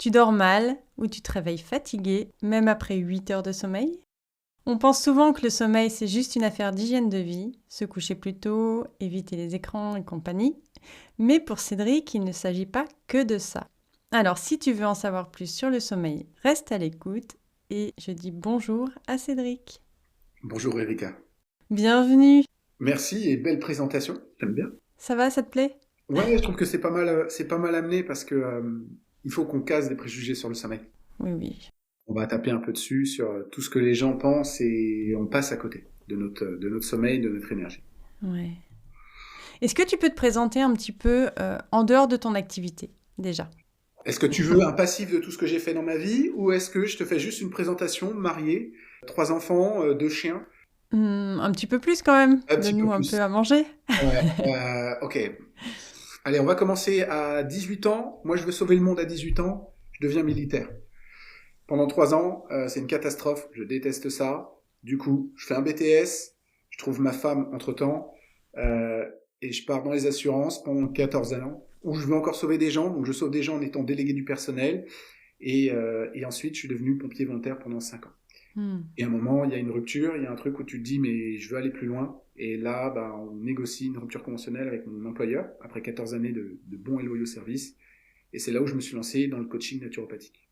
Tu dors mal ou tu te réveilles fatigué, même après 8 heures de sommeil? On pense souvent que le sommeil, c'est juste une affaire d'hygiène de vie, se coucher plus tôt, éviter les écrans et compagnie. Mais pour Cédric, il ne s'agit pas que de ça. Alors, si tu veux en savoir plus sur le sommeil, reste à l'écoute et je dis bonjour à Cédric. Bonjour Erika. Bienvenue. Merci et belle présentation. J'aime bien. Ça va, ça te plaît? Ouais, je trouve que c'est pas mal amené parce que il faut qu'on casse des préjugés sur le sommeil. Oui, oui. On va taper un peu dessus sur tout ce que les gens pensent et on passe à côté de notre sommeil, de notre énergie. Ouais. Est-ce que tu peux te présenter un petit peu en dehors de ton activité, déjà? Est-ce que tu veux un passif de tout ce que j'ai fait dans ma vie ou est-ce que je te fais juste une présentation, marié, 3 enfants, 2 chiens? Un petit peu plus quand même. Un petit peu Donne-nous un peu plus. à manger. Ouais, ok. Allez, on va commencer à 18 ans. Moi, je veux sauver le monde à 18 ans. Je deviens militaire. Pendant 3 ans, c'est une catastrophe. Je déteste ça. Du coup, je fais un BTS. Je trouve ma femme entre-temps. euh, et je pars dans les assurances pendant 14 ans. Où je veux encore sauver des gens. Donc, je sauve des gens en étant délégué du personnel. Et ensuite, je suis devenu pompier volontaire pendant 5 ans. Hmm. Et à un moment, il y a une rupture. Il y a un truc où tu te dis, mais je veux aller plus loin. Et là, bah, on négocie une rupture conventionnelle avec mon employeur. Après 14 années de bons et loyaux services. Et c'est là où je me suis lancé dans le coaching naturopathique.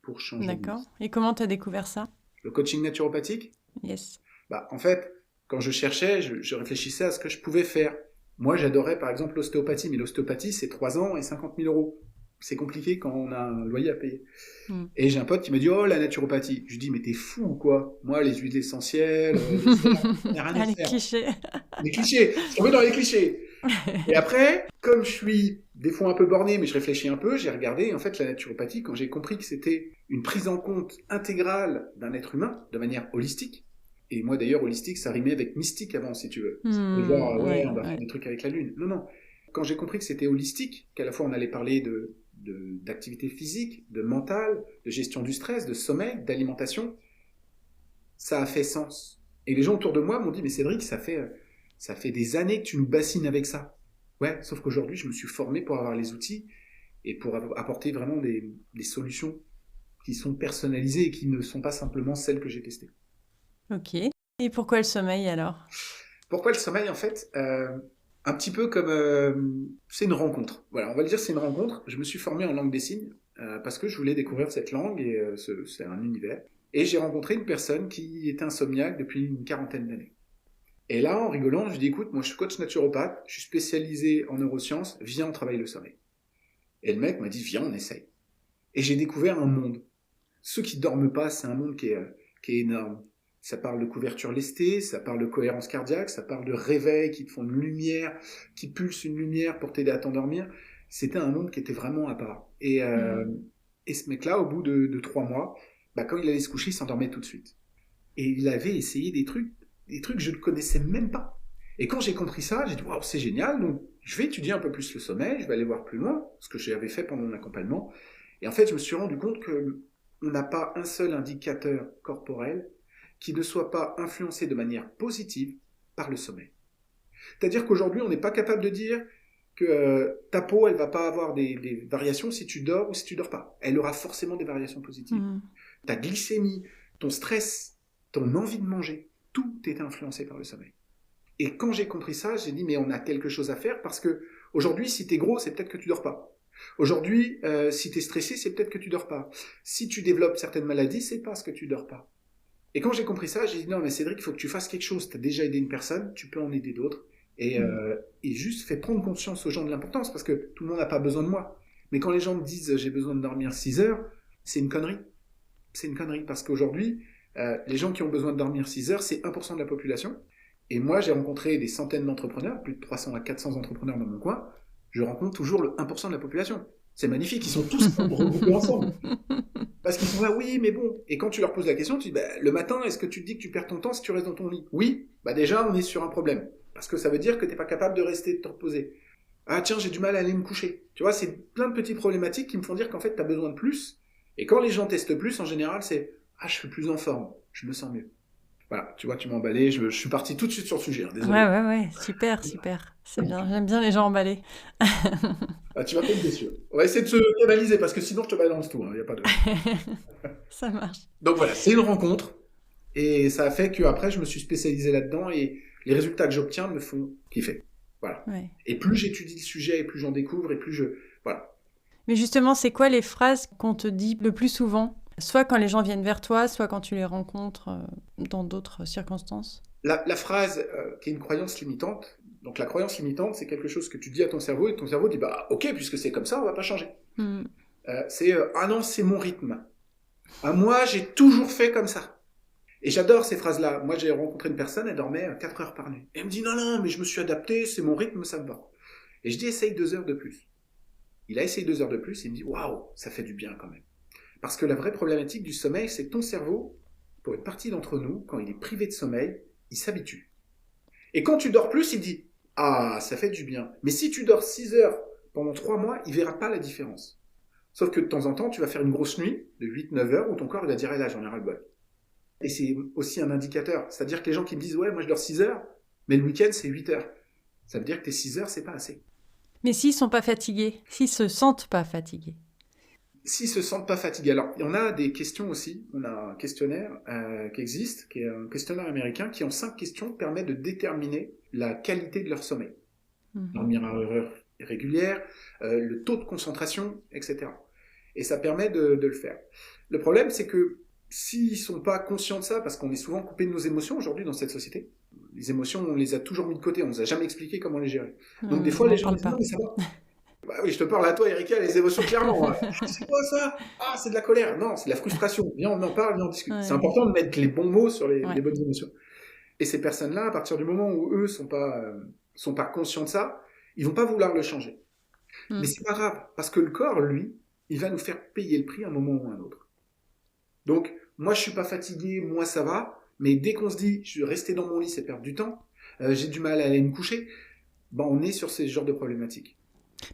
Pour changer de D'accord. vie. Et comment t'as découvert ça? Le coaching naturopathique, Yes. bah, en fait, quand je cherchais, je réfléchissais à ce que je pouvais faire. Moi, j'adorais par exemple l'ostéopathie, mais l'ostéopathie, c'est 3 ans et 50 000 euros. C'est compliqué quand on a un loyer à payer. Hmm. Et j'ai un pote qui me dit, oh, la naturopathie. Je lui dis, mais t'es fou ou quoi? Moi, les huiles essentielles, les sels, il n'y a rien à Allez, faire. cliché. Les clichés, je suis tombé dans les clichés. Et après, comme je suis des fois un peu borné, mais je réfléchis un peu, j'ai regardé, et en fait, la naturopathie, quand j'ai compris que c'était une prise en compte intégrale d'un être humain, de manière holistique, et moi d'ailleurs, holistique, ça rimait avec mystique avant, si tu veux. C'est genre, ouais, Ouais, on va faire ouais. des trucs avec la lune. Non, non. Quand j'ai compris que c'était holistique, qu'à la fois on allait parler d'activité physique, de mental, de gestion du stress, de sommeil, d'alimentation, ça a fait sens. Et les gens autour de moi m'ont dit, mais Cédric, ça fait des années que tu nous bassines avec ça. Ouais, sauf qu'aujourd'hui, je me suis formé pour avoir les outils et pour apporter vraiment des solutions qui sont personnalisées et qui ne sont pas simplement celles que j'ai testées. Ok. Et pourquoi le sommeil alors? Pourquoi le sommeil, en fait un petit peu comme... c'est une rencontre. Voilà, on va le dire, c'est une rencontre. Je me suis formé en langue des signes parce que je voulais découvrir cette langue et c'est un univers. Et j'ai rencontré une personne qui était insomniaque depuis une quarantaine d'années. Et là, en rigolant, je lui dis, écoute, moi je suis coach naturopathe, je suis spécialisé en neurosciences, viens, on travaille le sommeil. Et le mec m'a dit, viens, on essaye. Et j'ai découvert un monde. Ceux qui dorment pas, c'est un monde qui est énorme. Ça parle de couverture lestée, ça parle de cohérence cardiaque, ça parle de réveil qui te font une lumière, qui pulse une lumière pour t'aider à t'endormir. C'était un monde qui était vraiment à part. Hmm. Et ce mec-là, au bout de 3 mois, bah, quand il allait se coucher, il s'endormait tout de suite. Et il avait essayé des trucs que je ne connaissais même pas. Et quand j'ai compris ça, j'ai dit, waouh, c'est génial, donc je vais étudier un peu plus le sommeil, je vais aller voir plus loin, ce que j'avais fait pendant mon accompagnement. Et en fait, je me suis rendu compte que on n'a pas un seul indicateur corporel qui ne soit pas influencé de manière positive par le sommeil. C'est-à-dire qu'aujourd'hui, on n'est pas capable de dire que ta peau, elle va pas avoir des variations si tu dors ou si tu dors pas. Elle aura forcément des variations positives. Hmm. Ta glycémie, ton stress, ton envie de manger, tout est influencé par le sommeil. Et quand j'ai compris ça, j'ai dit mais on a quelque chose à faire parce que aujourd'hui, si t'es gros, c'est peut-être que tu dors pas. Aujourd'hui, si t'es stressé, c'est peut-être que tu dors pas. Si tu développes certaines maladies, c'est parce que tu dors pas. Et quand j'ai compris ça, j'ai dit non mais Cédric, il faut que tu fasses quelque chose. T'as déjà aidé une personne, tu peux en aider d'autres. Hmm. Et juste fais prendre conscience aux gens de l'importance parce que tout le monde n'a pas besoin de moi. Mais quand les gens me disent j'ai besoin de dormir 6 heures, c'est une connerie. C'est une connerie parce qu'aujourd'hui, les gens qui ont besoin de dormir 6 heures, c'est 1% de la population. Et moi, j'ai rencontré des centaines d'entrepreneurs, plus de 300 à 400 entrepreneurs dans mon coin. Je rencontre toujours le 1% de la population. C'est magnifique, ils sont tous regroupés ensemble. Parce qu'ils sont là, oui, mais bon. Et quand tu leur poses la question, tu dis, bah, le matin, est-ce que tu te dis que tu perds ton temps si tu restes dans ton lit? Oui, bah déjà, on est sur un problème. Parce que ça veut dire que tu n'es pas capable de rester, de te reposer. Ah tiens, j'ai du mal à aller me coucher. Tu vois, c'est plein de petites problématiques qui me font dire qu'en fait, tu as besoin de plus. Et quand les gens testent plus, en général, c'est, ah, je suis plus en forme, je me sens mieux. Voilà, tu vois, tu m'as emballé, je suis parti tout de suite sur le sujet, hein, désolé. Ouais, super, super. C'est bien, j'aime bien les gens emballés. Ah, tu vas pas être déçu. On va essayer de se canaliser parce que sinon je te balance tout, y a pas de... Ça marche. Donc voilà, c'est une rencontre et ça a fait qu'après je me suis spécialisé là-dedans et les résultats que j'obtiens me font kiffer. Voilà. Ouais. Et plus j'étudie le sujet et plus j'en découvre et plus je... Voilà. Mais justement, c'est quoi les phrases qu'on te dit le plus souvent? Soit quand les gens viennent vers toi, soit quand tu les rencontres dans d'autres circonstances. La phrase qui est une croyance limitante, donc la croyance limitante, c'est quelque chose que tu dis à ton cerveau et ton cerveau dit bah ok, puisque c'est comme ça, on va pas changer. C'est ah non, c'est mon rythme. Ah, moi, j'ai toujours fait comme ça. Et j'adore ces phrases-là. Moi, j'ai rencontré une personne, elle dormait 4 heures par nuit. Et elle me dit non, non, mais je me suis adapté, c'est mon rythme, ça me va. Et je dis essaye 2 heures de plus. Il a essayé 2 heures de plus et il me dit waouh, ça fait du bien quand même. Parce que la vraie problématique du sommeil, c'est que ton cerveau, pour une partie d'entre nous, quand il est privé de sommeil, il s'habitue. Et quand tu dors plus, il dit ah, ça fait du bien. Mais si tu dors 6 heures pendant 3 mois, il verra pas la différence. Sauf que de temps en temps, tu vas faire une grosse nuit de 8-9 heures où ton corps il va dire là, j'en ai ras le bol. Et c'est aussi un indicateur. C'est-à-dire que les gens qui me disent ouais, moi je dors 6 heures, mais le week-end c'est 8 heures. Ça veut dire que tes 6 heures, c'est pas assez. Mais s'ils sont pas fatigués, s'ils se sentent pas fatigués. S'ils se sentent pas fatigués. Alors, il y en a des questions aussi. On a un questionnaire qui existe, qui est un questionnaire américain, qui en 5 questions permet de déterminer la qualité de leur sommeil. Dormir à heure régulière, le taux de concentration, etc. Et ça permet de le faire. Le problème, c'est que s'ils sont pas conscients de ça, parce qu'on est souvent coupé de nos émotions aujourd'hui dans cette société, les émotions, on les a toujours mis de côté, on nous a jamais expliqué comment les gérer. Donc des fois, les gens disent non, mais ça va. Bah oui, je te parle à toi, Erika, les émotions, clairement. C'est quoi ça? Ah, c'est de la colère. Non, c'est de la frustration. Viens, on en parle, viens, on discute. Ouais. C'est important de mettre les bons mots sur les bonnes émotions. Et ces personnes-là, à partir du moment où eux sont pas conscients de ça, ils vont pas vouloir le changer. Mais c'est pas grave, parce que le corps, lui, il va nous faire payer le prix à un moment ou à un autre. Donc, moi, je suis pas fatigué, moi, ça va. Mais dès qu'on se dit, je vais rester dans mon lit, c'est perdre du temps, j'ai du mal à aller me coucher, ben, on est sur ces genres de problématiques.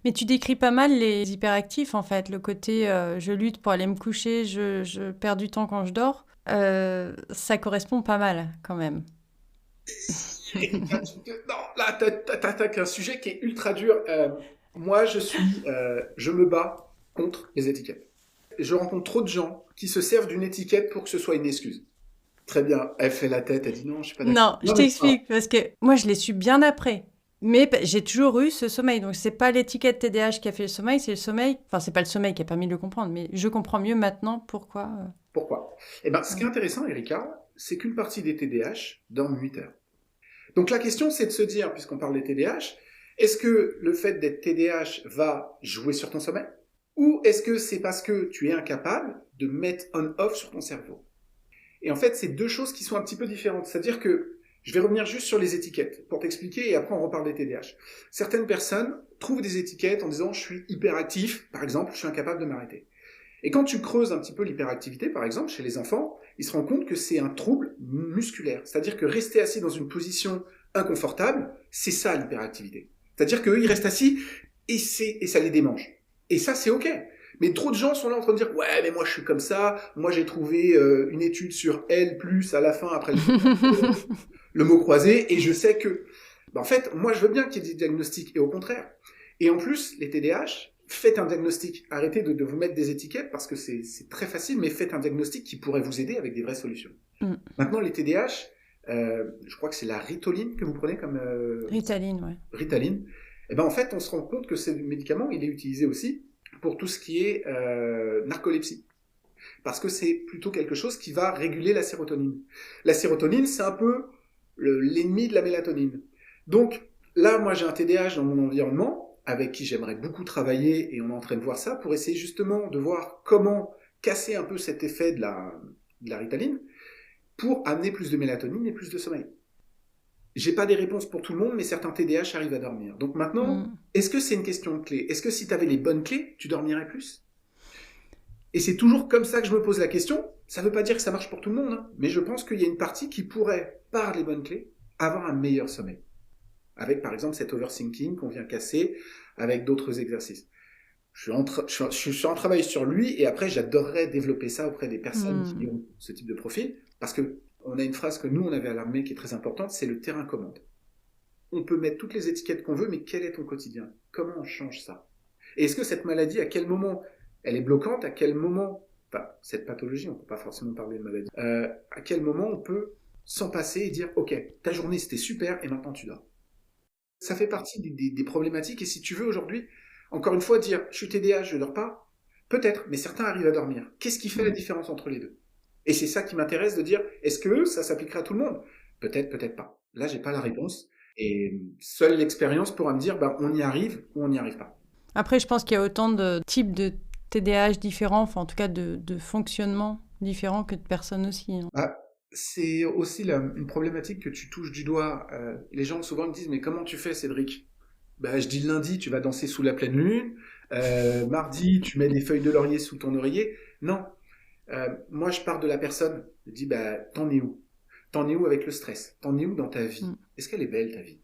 Mais tu décris pas mal les hyperactifs, en fait. Le côté je lutte pour aller me coucher, je perds du temps quand je dors. Ça correspond pas mal, quand même. Non, là, t'attaques un sujet qui est ultra dur. Moi, je me bats contre les étiquettes. Je rencontre trop de gens qui se servent d'une étiquette pour que ce soit une excuse. Très bien, elle fait la tête, elle dit non, je suis pas d'accord. Non, je t'explique, parce que moi, je l'ai su bien après. Mais j'ai toujours eu ce sommeil. Donc, c'est pas l'étiquette TDAH qui a fait le sommeil, c'est le sommeil. Enfin, c'est pas le sommeil qui a permis de le comprendre, mais je comprends mieux maintenant pourquoi. Pourquoi? Eh ben, ce qui est intéressant, Erika, c'est qu'une partie des TDAH dorment 8 heures. Donc, la question, c'est de se dire, puisqu'on parle des TDAH, est-ce que le fait d'être TDAH va jouer sur ton sommeil? Ou est-ce que c'est parce que tu es incapable de mettre on-off sur ton cerveau? Et en fait, c'est deux choses qui sont un petit peu différentes. C'est-à-dire que je vais revenir juste sur les étiquettes pour t'expliquer et après on reparle des TDAH. Certaines personnes trouvent des étiquettes en disant je suis hyperactif, par exemple, je suis incapable de m'arrêter. Et quand tu creuses un petit peu l'hyperactivité, par exemple, chez les enfants, ils se rendent compte que c'est un trouble musculaire. C'est-à-dire que rester assis dans une position inconfortable, c'est ça l'hyperactivité. C'est-à-dire qu'eux, ils restent assis et ça les démange. Et ça, c'est OK. Mais trop de gens sont là en train de dire « Ouais, mais moi, je suis comme ça. Moi, j'ai trouvé une étude sur L+, à la fin, après le mot croisé, et je sais que... » En fait, moi, je veux bien qu'il y ait des diagnostics, et au contraire. Et en plus, les TDAH, faites un diagnostic. Arrêtez de vous mettre des étiquettes, parce que c'est très facile, mais faites un diagnostic qui pourrait vous aider avec des vraies solutions. Maintenant, les TDAH, je crois que c'est la Ritaline que vous prenez comme... Ritaline, ouais. Ritaline. Et ben en fait, on se rend compte que ce médicament, il est utilisé aussi pour tout ce qui est narcolepsie. Parce que c'est plutôt quelque chose qui va réguler la sérotonine. La sérotonine, c'est un peu l'ennemi de la mélatonine. Donc là, moi, j'ai un TDAH dans mon environnement, avec qui j'aimerais beaucoup travailler, et on est en train de voir ça, pour essayer justement de voir comment casser un peu cet effet de la Ritaline, pour amener plus de mélatonine et plus de sommeil. J'ai pas des réponses pour tout le monde, mais certains TDAH arrivent à dormir. Donc maintenant, est-ce que c'est une question de clé? Est-ce que si tu avais les bonnes clés, tu dormirais plus? Et c'est toujours comme ça que je me pose la question. Ça veut pas dire que ça marche pour tout le monde, hein, mais je pense qu'il y a une partie qui pourrait, par les bonnes clés, avoir un meilleur sommeil. Avec par exemple cet overthinking qu'on vient casser, avec d'autres exercices. Je suis en travail sur lui, et après j'adorerais développer ça auprès des personnes qui ont ce type de profil, parce que On a une phrase que nous, on avait à l'armée qui est très importante, c'est le terrain commande. On peut mettre toutes les étiquettes qu'on veut, mais quel est ton quotidien? Comment on change ça? Et est-ce que cette maladie, à quel moment elle est bloquante? À quel moment, enfin, cette pathologie, on ne peut pas forcément parler de maladie, à quel moment on peut s'en passer et dire, ok, ta journée c'était super et maintenant tu dors. Ça fait partie des problématiques, et si tu veux aujourd'hui, encore une fois, dire, je suis TDAH, je ne dors pas, peut-être, mais certains arrivent à dormir. Qu'est-ce qui fait la différence entre les deux? Et c'est ça qui m'intéresse de dire, est-ce que ça s'appliquera à tout le monde? Peut-être, peut-être pas. Là, j'ai pas la réponse. Et seule l'expérience pourra me dire, ben, on y arrive ou on n'y arrive pas. Après, je pense qu'il y a autant de types de TDAH différents, enfin en tout cas de fonctionnements différents que de personnes aussi. Hein. Ah, c'est aussi une problématique que tu touches du doigt. Les gens souvent me disent, mais comment tu fais, Cédric? Ben, je dis le lundi, tu vas danser sous la pleine lune. Mardi, tu mets des feuilles de laurier sous ton oreiller. Non. Moi, je pars de la personne. Je dis, bah, t'en es où? T'en es où avec le stress? T'en es où dans ta vie? Est-ce qu'elle est belle, ta vie?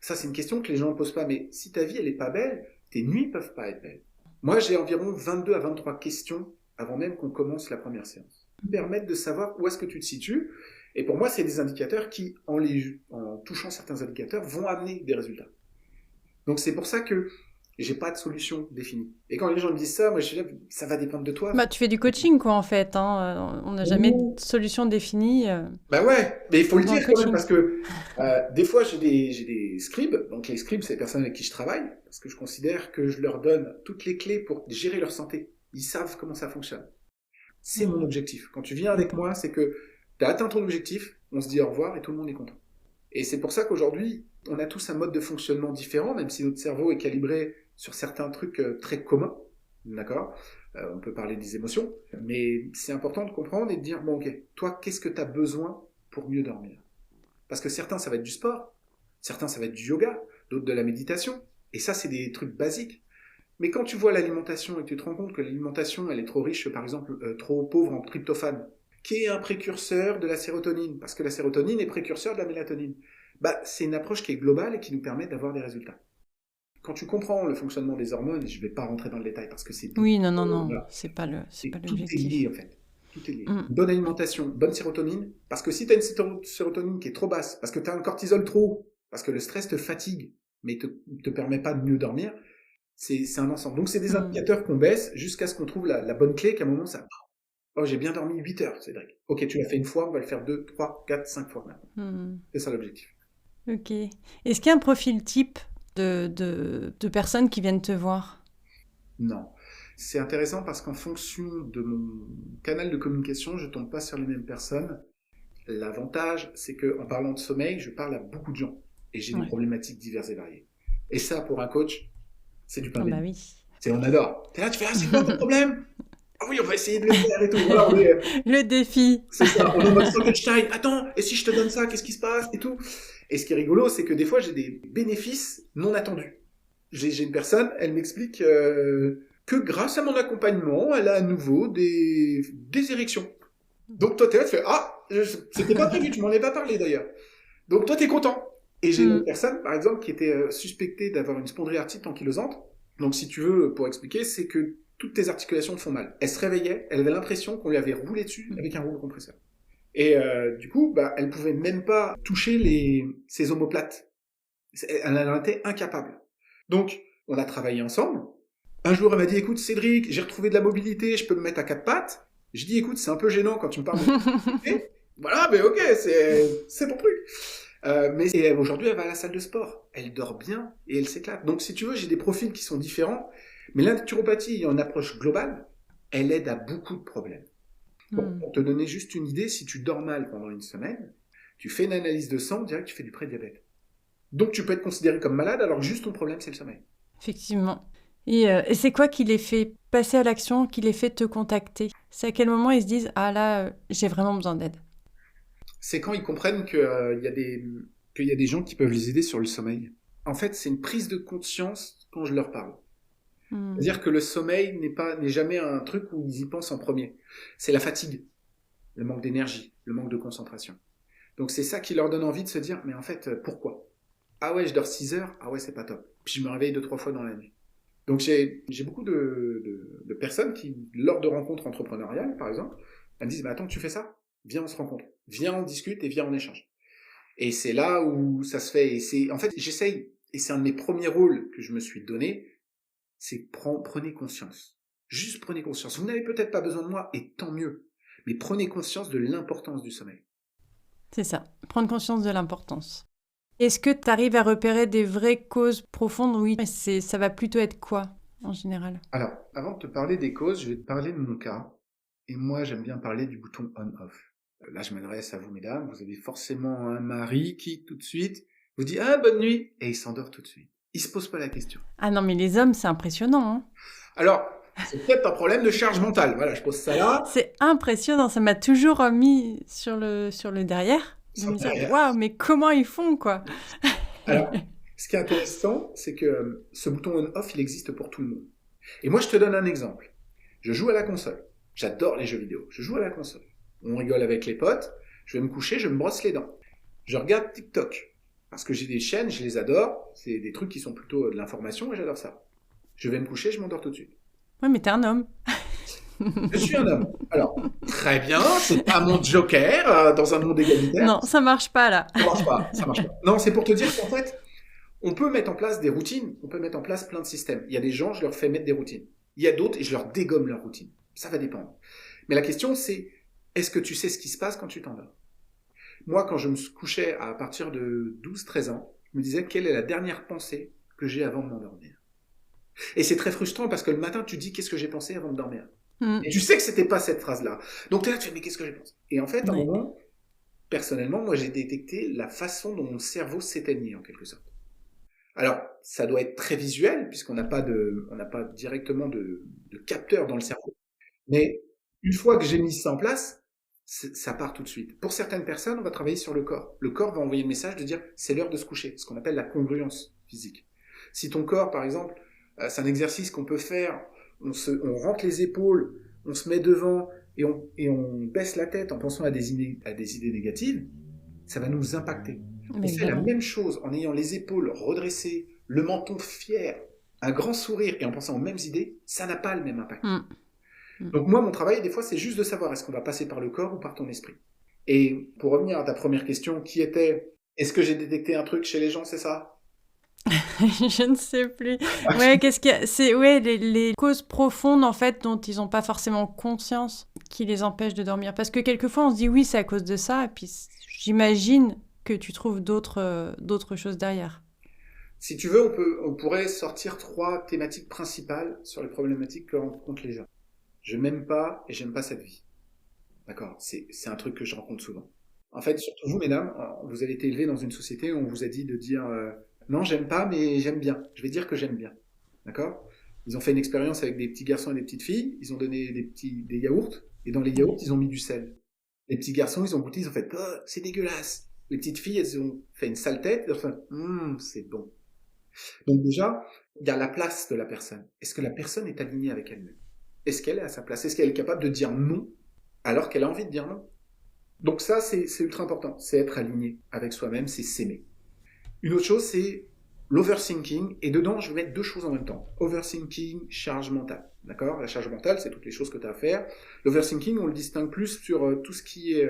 Ça, c'est une question que les gens ne posent pas. Mais si ta vie, elle est pas belle, tes nuits peuvent pas être belles. Moi, j'ai environ 22 à 23 questions avant même qu'on commence la première séance. Qui permettent de savoir où est-ce que tu te situes. Et pour moi, c'est des indicateurs qui, en touchant certains indicateurs, vont amener des résultats. Donc, c'est pour ça que j'ai pas de solution définie. Et quand les gens me disent ça, moi je dis, ça va dépendre de toi. Bah, tu fais du coaching, quoi, en fait. Hein. On n'a jamais de solution définie. Bah ouais, mais il faut le dire quand même, parce que des fois j'ai des scribes. Donc les scribes, c'est les personnes avec qui je travaille, parce que je considère que je leur donne toutes les clés pour gérer leur santé. Ils savent comment ça fonctionne. C'est mon objectif. Quand tu viens avec moi, c'est que tu as atteint ton objectif, on se dit au revoir et tout le monde est content. Et c'est pour ça qu'aujourd'hui, on a tous un mode de fonctionnement différent, même si notre cerveau est calibré sur certains trucs très communs, d'accord? On peut parler des émotions, mais c'est important de comprendre et de dire, bon ok, toi, qu'est-ce que tu as besoin pour mieux dormir? Parce que certains, ça va être du sport, certains, ça va être du yoga, d'autres de la méditation, et ça, c'est des trucs basiques. Mais quand tu vois l'alimentation et que tu te rends compte que l'alimentation, elle est trop riche, par exemple, trop pauvre en tryptophane, qui est un précurseur de la sérotonine, parce que la sérotonine est précurseur de la mélatonine, bah, c'est une approche qui est globale et qui nous permet d'avoir des résultats. Quand tu comprends le fonctionnement des hormones, et je ne vais pas rentrer dans le détail parce que c'est... Oui, non, c'est pas l'objectif. Tout est lié en fait. Tout est lié. Bonne alimentation, bonne sérotonine, parce que si tu as une sérotonine qui est trop basse, parce que tu as un cortisol trop haut, parce que le stress te fatigue, mais te permet pas de mieux dormir, c'est un ensemble. Donc c'est des indicateurs qu'on baisse jusqu'à ce qu'on trouve la bonne clé, qu'à un moment ça... Oh, j'ai bien dormi 8 heures, Cédric. Ok, tu l'as fait une fois, on va le faire 2, 3, 4, 5 fois maintenant. C'est ça l'objectif. Ok. Est-ce qu'il y a un profil type de personnes qui viennent te voir? Non. C'est intéressant parce qu'en fonction de mon canal de communication, je ne tombe pas sur les mêmes personnes. L'avantage, c'est qu'en parlant de sommeil, je parle à beaucoup de gens. Et j'ai des problématiques diverses et variées. Et ça, pour un coach, c'est du pain béni. Bah oui. On adore. T'es là, tu fais, c'est quoi ton problème? Ah oui, on va essayer de le faire et tout. Voilà, le défi. C'est ça, on est en mode Frankenstein. Attends, et si je te donne ça, qu'est-ce qui se passe et tout. Et ce qui est rigolo, c'est que des fois, j'ai des bénéfices non attendus. J'ai une personne, elle m'explique que grâce à mon accompagnement, elle a à nouveau des érections. Donc toi, t'es là, tu fais, ah, c'était pas prévu, tu m'en avais pas parlé d'ailleurs. Donc toi, t'es content. Et j'ai une personne, par exemple, qui était suspectée d'avoir une spondylite ankylosante. Donc si tu veux, pour expliquer, c'est que toutes tes articulations te font mal. Elle se réveillait, elle avait l'impression qu'on lui avait roulé dessus avec un rouleau compresseur. Et du coup, bah, elle pouvait même pas toucher ses omoplates. Elle en était incapable. Donc, on a travaillé ensemble. Un jour, elle m'a dit, écoute, Cédric, j'ai retrouvé de la mobilité, je peux me mettre à 4 pattes. Je dis, écoute, c'est un peu gênant quand tu me parles de mobilité. Voilà, mais ok, c'est ton truc. Mais aujourd'hui, elle va à la salle de sport. Elle dort bien et elle s'éclate. Donc, si tu veux, j'ai des profils qui sont différents. Mais la naturopathie, en approche globale, elle aide à beaucoup de problèmes. Bon, pour te donner juste une idée, si tu dors mal pendant une semaine, tu fais une analyse de sang, on dirait que tu fais du prédiabète. Donc tu peux être considéré comme malade alors que juste ton problème c'est le sommeil. Effectivement. Et c'est quoi qui les fait passer à l'action, qui les fait te contacter? C'est à quel moment ils se disent « Ah là, j'ai vraiment besoin d'aide ». C'est quand ils comprennent qu'il y a des gens qui peuvent les aider sur le sommeil. En fait, c'est une prise de conscience quand je leur parle. C'est-à-dire que le sommeil n'est jamais un truc où ils y pensent en premier. C'est la fatigue, le manque d'énergie, le manque de concentration. Donc c'est ça qui leur donne envie de se dire, mais en fait, pourquoi? Ah ouais, je dors 6 heures, ah ouais, c'est pas top. Puis je me réveille 2-3 fois dans la nuit. Donc j'ai beaucoup de personnes qui, lors de rencontres entrepreneuriales, par exemple, elles me disent, mais attends, tu fais ça? viens, on se rencontre. Viens, on discute et viens, on échange. Et c'est là où ça se fait. En fait, j'essaye, et c'est un de mes premiers rôles que je me suis donné, c'est prenez conscience. Juste prenez conscience. Vous n'avez peut-être pas besoin de moi, et tant mieux. Mais prenez conscience de l'importance du sommeil. C'est ça, prendre conscience de l'importance. Est-ce que tu arrives à repérer des vraies causes profondes? Oui, ça va plutôt être quoi, en général? Alors, avant de te parler des causes, je vais te parler de mon cas. Et moi, j'aime bien parler du bouton on-off. Là, je m'adresse à vous, mesdames. Vous avez forcément un mari qui, tout de suite, vous dit « Ah, bonne nuit !» et il s'endort tout de suite. Il se pose pas la question. Ah non, mais les hommes, c'est impressionnant. Hein. Alors, c'est peut-être un problème de charge mentale. Voilà, je pose ça là. C'est impressionnant. Ça m'a toujours mis sur le derrière. De me dire, waouh, mais comment ils font, quoi? Alors, ce qui est intéressant, c'est que ce bouton on-off, il existe pour tout le monde. Et moi, je te donne un exemple. Je joue à la console. J'adore les jeux vidéo. Je joue à la console. On rigole avec les potes. Je vais me coucher, je me brosse les dents. Je regarde TikTok. Parce que j'ai des chaînes, je les adore. C'est des trucs qui sont plutôt de l'information et j'adore ça. Je vais me coucher, je m'endors tout de suite. Ouais, mais t'es un homme. Je suis un homme. Alors, très bien, c'est pas mon joker dans un monde égalitaire. Non, ça marche pas là. Ça marche pas. Non, c'est pour te dire qu'en fait, on peut mettre en place des routines, on peut mettre en place plein de systèmes. Il y a des gens, je leur fais mettre des routines. Il y a d'autres et je leur dégomme leur routine. Ça va dépendre. Mais la question, c'est, est-ce que tu sais ce qui se passe quand tu t'endors? Moi, quand je me couchais à partir de 12-13 ans, je me disais, quelle est la dernière pensée que j'ai avant de m'endormir? Et c'est très frustrant parce que le matin, tu dis, qu'est-ce que j'ai pensé avant de dormir? Et tu sais que c'était pas cette phrase-là. Donc t'es là, tu fais, mais qu'est-ce que j'ai pensé? Et en fait, à un moment, personnellement, moi, j'ai détecté la façon dont mon cerveau s'éteignait, en quelque sorte. Alors, ça doit être très visuel, puisqu'on n'a pas directement de capteur dans le cerveau. Mais une fois que j'ai mis ça en place, ça part tout de suite. Pour certaines personnes, on va travailler sur le corps. Le corps va envoyer le message de dire, c'est l'heure de se coucher, ce qu'on appelle la congruence physique. Si ton corps, par exemple, c'est un exercice qu'on peut faire, on rentre les épaules, on se met devant et on baisse la tête en pensant à des idées négatives, ça va nous impacter. On fait la même chose en ayant les épaules redressées, le menton fier, un grand sourire et en pensant aux mêmes idées, ça n'a pas le même impact. Donc moi, mon travail, des fois, c'est juste de savoir est-ce qu'on va passer par le corps ou par ton esprit. Et pour revenir à ta première question, qui était, est-ce que j'ai détecté un truc chez les gens, c'est ça? Je ne sais plus. Ouais, qu'est-ce qu'il y a? C'est les causes profondes en fait dont ils n'ont pas forcément conscience qui les empêchent de dormir. Parce que quelquefois on se dit oui c'est à cause de ça et puis j'imagine que tu trouves d'autres choses derrière. Si tu veux, on pourrait sortir 3 thématiques principales sur les problématiques que rencontrent les gens. Je m'aime pas et j'aime pas cette vie. D'accord? C'est un truc que je rencontre souvent. En fait, surtout vous, mesdames, vous avez été élevées dans une société où on vous a dit de dire non, j'aime pas, mais j'aime bien. Je vais dire que j'aime bien. D'accord? Ils ont fait une expérience avec des petits garçons et des petites filles. Ils ont donné des yaourts. Et dans les yaourts, ils ont mis du sel. Les petits garçons, ils ont goûté, ils ont fait oh, c'est dégueulasse. Les petites filles, elles ont fait une sale tête. Elles ont fait c'est bon. Donc déjà, il y a la place de la personne. Est-ce que la personne est alignée avec elle-même? Est-ce qu'elle est à sa place? Est-ce qu'elle est capable de dire non alors qu'elle a envie de dire non? Donc ça, c'est ultra important. C'est être aligné avec soi-même, c'est s'aimer. Une autre chose, c'est l'overthinking. Et dedans, je vais mettre 2 choses en même temps. Overthinking, charge mentale. D'accord? La charge mentale, c'est toutes les choses que tu as à faire. L'overthinking, on le distingue plus sur tout ce qui est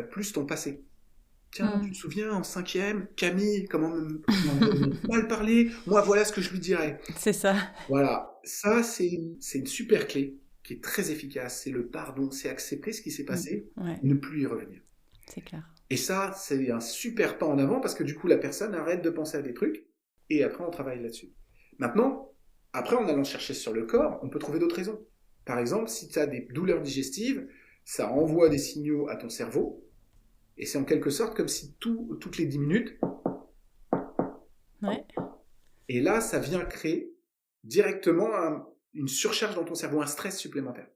plus ton passé. Tiens, tu te souviens, en 5e, Camille, comment mal parler? Moi, voilà ce que je lui dirais. C'est ça. Voilà. Ça, c'est une super clé qui est très efficace. C'est le pardon. C'est accepter ce qui s'est passé et ne plus y revenir. C'est clair. Et ça, c'est un super pas en avant parce que du coup, la personne arrête de penser à des trucs et après, on travaille là-dessus. Maintenant, après, en allant chercher sur le corps, on peut trouver d'autres raisons. Par exemple, si tu as des douleurs digestives, ça envoie des signaux à ton cerveau et c'est en quelque sorte comme si toutes les 10 minutes... Ouais. Et là, ça vient créer directement une surcharge dans ton cerveau, un stress supplémentaire.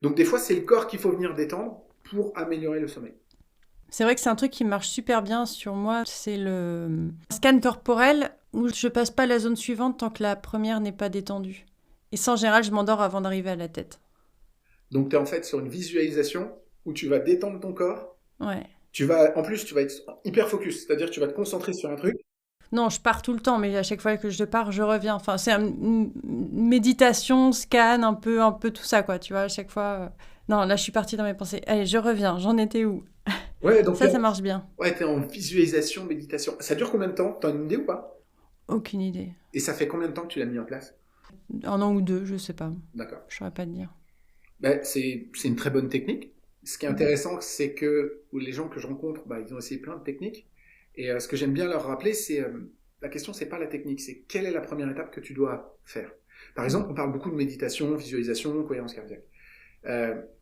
Donc des fois, c'est le corps qu'il faut venir détendre pour améliorer le sommeil. C'est vrai que c'est un truc qui marche super bien sur moi, c'est le scan corporel où je passe pas à la zone suivante tant que la première n'est pas détendue. Et ça, en général, je m'endors avant d'arriver à la tête. Donc tu es en fait sur une visualisation où tu vas détendre ton corps. Ouais. En plus, tu vas être hyper focus, c'est-à-dire que tu vas te concentrer sur un truc. Non, je pars tout le temps, mais à chaque fois que je pars, je reviens. Enfin, c'est une méditation, scan, un peu tout ça, quoi. Tu vois, à chaque fois. Non, là, je suis partie dans mes pensées. Allez, je reviens. J'en étais où? Ouais, donc Ça marche bien. ouais, t'es en visualisation, méditation. Ça dure combien de temps? T'as une idée ou pas? Aucune idée. Et ça fait combien de temps que tu l'as mis en place? 1 an ou 2, je sais pas. D'accord. Je saurais pas te dire. Ben, c'est une très bonne technique. Ce qui est intéressant, c'est que les gens que je rencontre, bah, ils ont essayé plein de techniques. Et ce que j'aime bien leur rappeler, c'est la question, c'est pas la technique, c'est quelle est la première étape que tu dois faire. Par exemple, on parle beaucoup de méditation, visualisation, cohérence cardiaque.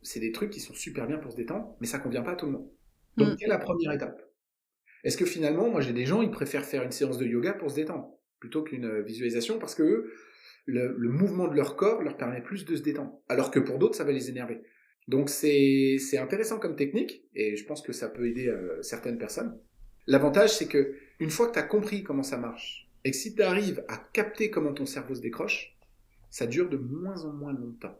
C'est des trucs qui sont super bien pour se détendre, mais ça convient pas à tout le monde. Donc, quelle est la première étape? Est-ce que finalement, moi j'ai des gens, ils préfèrent faire une séance de yoga pour se détendre, plutôt qu'une visualisation, parce que eux, le mouvement de leur corps leur permet plus de se détendre, alors que pour d'autres, ça va les énerver. Donc c'est intéressant comme technique, et je pense que ça peut aider certaines personnes. L'avantage, c'est que une fois que tu as compris comment ça marche, et que si tu arrives à capter comment ton cerveau se décroche, ça dure de moins en moins longtemps.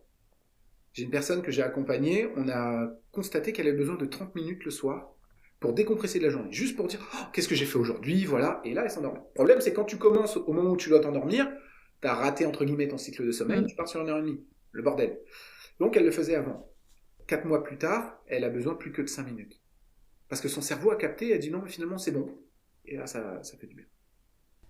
J'ai une personne que j'ai accompagnée, on a constaté qu'elle avait besoin de 30 minutes le soir pour décompresser de la journée, juste pour dire oh, qu'est-ce que j'ai fait aujourd'hui, voilà, et là elle s'endort. Le problème, c'est quand tu commences au moment où tu dois t'endormir, tu as raté entre guillemets ton cycle de sommeil, tu pars sur 1h30, le bordel. Donc elle le faisait avant. 4 mois plus tard, elle a besoin plus que de 5 minutes. Parce que son cerveau a capté, elle a dit non, mais finalement c'est bon. Et là, ça fait du bien.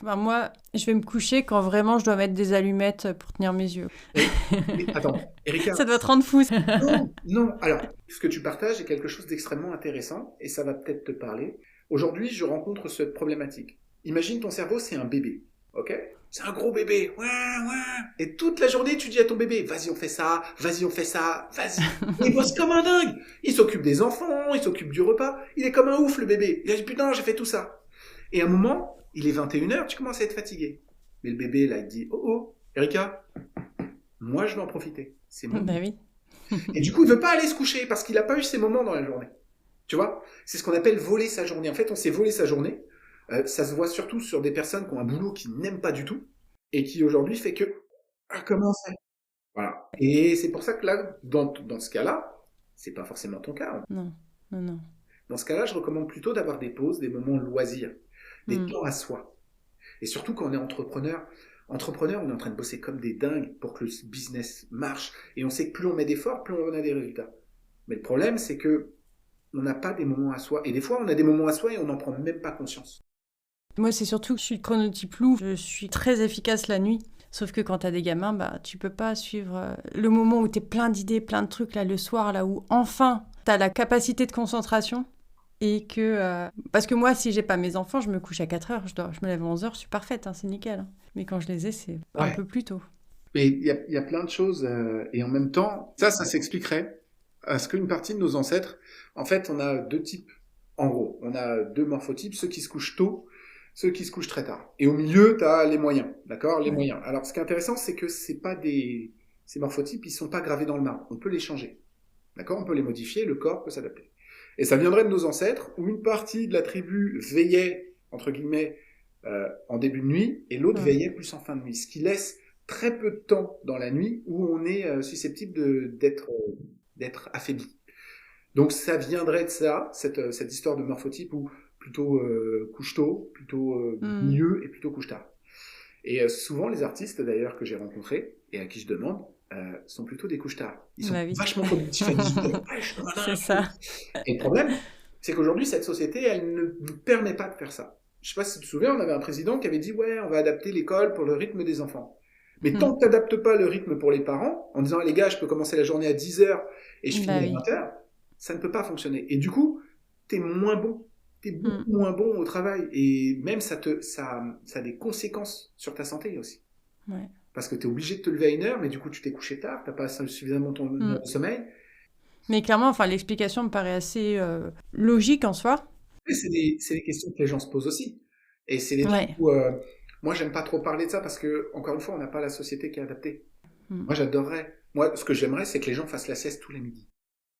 Ben moi, je vais me coucher quand vraiment je dois mettre des allumettes pour tenir mes yeux. Mais attends, Erika. Ça doit te rendre fou. Non, non. Alors, ce que tu partages est quelque chose d'extrêmement intéressant et ça va peut-être te parler. Aujourd'hui, je rencontre cette problématique. Imagine ton cerveau, c'est un bébé, ok? C'est un gros bébé, ouais, ouais. Et toute la journée, tu dis à ton bébé, vas-y, on fait ça, vas-y, on fait ça, vas-y. Il bosse comme un dingue. Il s'occupe des enfants, il s'occupe du repas. Il est comme un ouf, le bébé. Il a dit, putain, j'ai fait tout ça. Et à un moment, il est 21h, tu commences à être fatigué. Mais le bébé, là, il dit, oh, oh, Erika, moi, je vais en profiter. C'est mon Bah oui. Et du coup, il veut pas aller se coucher parce qu'il n'a pas eu ces moments dans la journée. Tu vois? C'est ce qu'on appelle voler sa journée. En fait, on s'est volé sa journée. Ça se voit surtout sur des personnes qui ont un boulot qu'ils n'aiment pas du tout et qui aujourd'hui fait que comment ça? Voilà. Et c'est pour ça que là, dans ce cas-là, c'est pas forcément ton cas. Non, non, non. Dans ce cas-là, je recommande plutôt d'avoir des pauses, des moments de loisirs, des temps à soi. Et surtout quand on est entrepreneur, on est en train de bosser comme des dingues pour que le business marche. Et on sait que plus on met d'efforts, plus on a des résultats. Mais le problème, c'est que on n'a pas des moments à soi. Et des fois, on a des moments à soi et on n'en prend même pas conscience. Moi, c'est surtout que je suis chronotype loup. Je suis très efficace la nuit. Sauf que quand t'as des gamins, bah, tu peux pas suivre le moment où t'es plein d'idées, plein de trucs, là, le soir, là, où enfin t'as la capacité de concentration. Et que... Parce que moi, si j'ai pas mes enfants, je me couche à 4h, je me lève à 11h, je suis parfaite, hein, c'est nickel. Hein. Mais quand je les ai, c'est un peu plus tôt. Mais il y a plein de choses, et en même temps, ça s'expliquerait à ce qu'une partie de nos ancêtres, en fait, on a deux types, en gros, on a deux morphotypes, ceux qui se couchent tôt, ceux qui se couchent très tard. Et au milieu, tu as les moyens, d'accord? Les moyens. Alors, ce qui est intéressant, c'est que c'est pas ces morphotypes, ils sont pas gravés dans le marbre. On peut les changer, d'accord? On peut les modifier, le corps peut s'adapter. Et ça viendrait de nos ancêtres, où une partie de la tribu veillait, entre guillemets, en début de nuit, et l'autre veillait plus en fin de nuit, ce qui laisse très peu de temps dans la nuit où on est susceptible d'être affaibli. Donc ça viendrait de ça, cette histoire de morphotype où plutôt couche tôt, plutôt milieu et plutôt couche tard. Et souvent les artistes d'ailleurs que j'ai rencontrés et à qui je demande sont plutôt des couches tard. Ils sont vachement productifs à 18h. C'est ça. Et le problème, c'est qu'aujourd'hui cette société, elle ne nous permet pas de faire ça. Je sais pas si tu te souviens, on avait un président qui avait dit ouais, on va adapter l'école pour le rythme des enfants. Mais tant que tu n'adaptes pas le rythme pour les parents, en disant les gars, je peux commencer la journée à 10h et je finis à 20h, ça ne peut pas fonctionner. Et du coup, tu es moins bon. Tu es beaucoup moins bon au travail. Et même ça a des conséquences sur ta santé aussi. Ouais. Parce que tu es obligé de te lever à 1h, mais du coup, tu t'es couché tard, tu n'as pas suffisamment ton sommeil. Mais clairement, enfin, l'explication me paraît assez logique en soi. Et c'est des questions que les gens se posent aussi. Et c'est des trucs où... moi, j'aime pas trop parler de ça parce que, encore une fois, on n'a pas la société qui est adaptée. Moi, j'adorerais. Moi, ce que j'aimerais, c'est que les gens fassent la sieste tous les midis.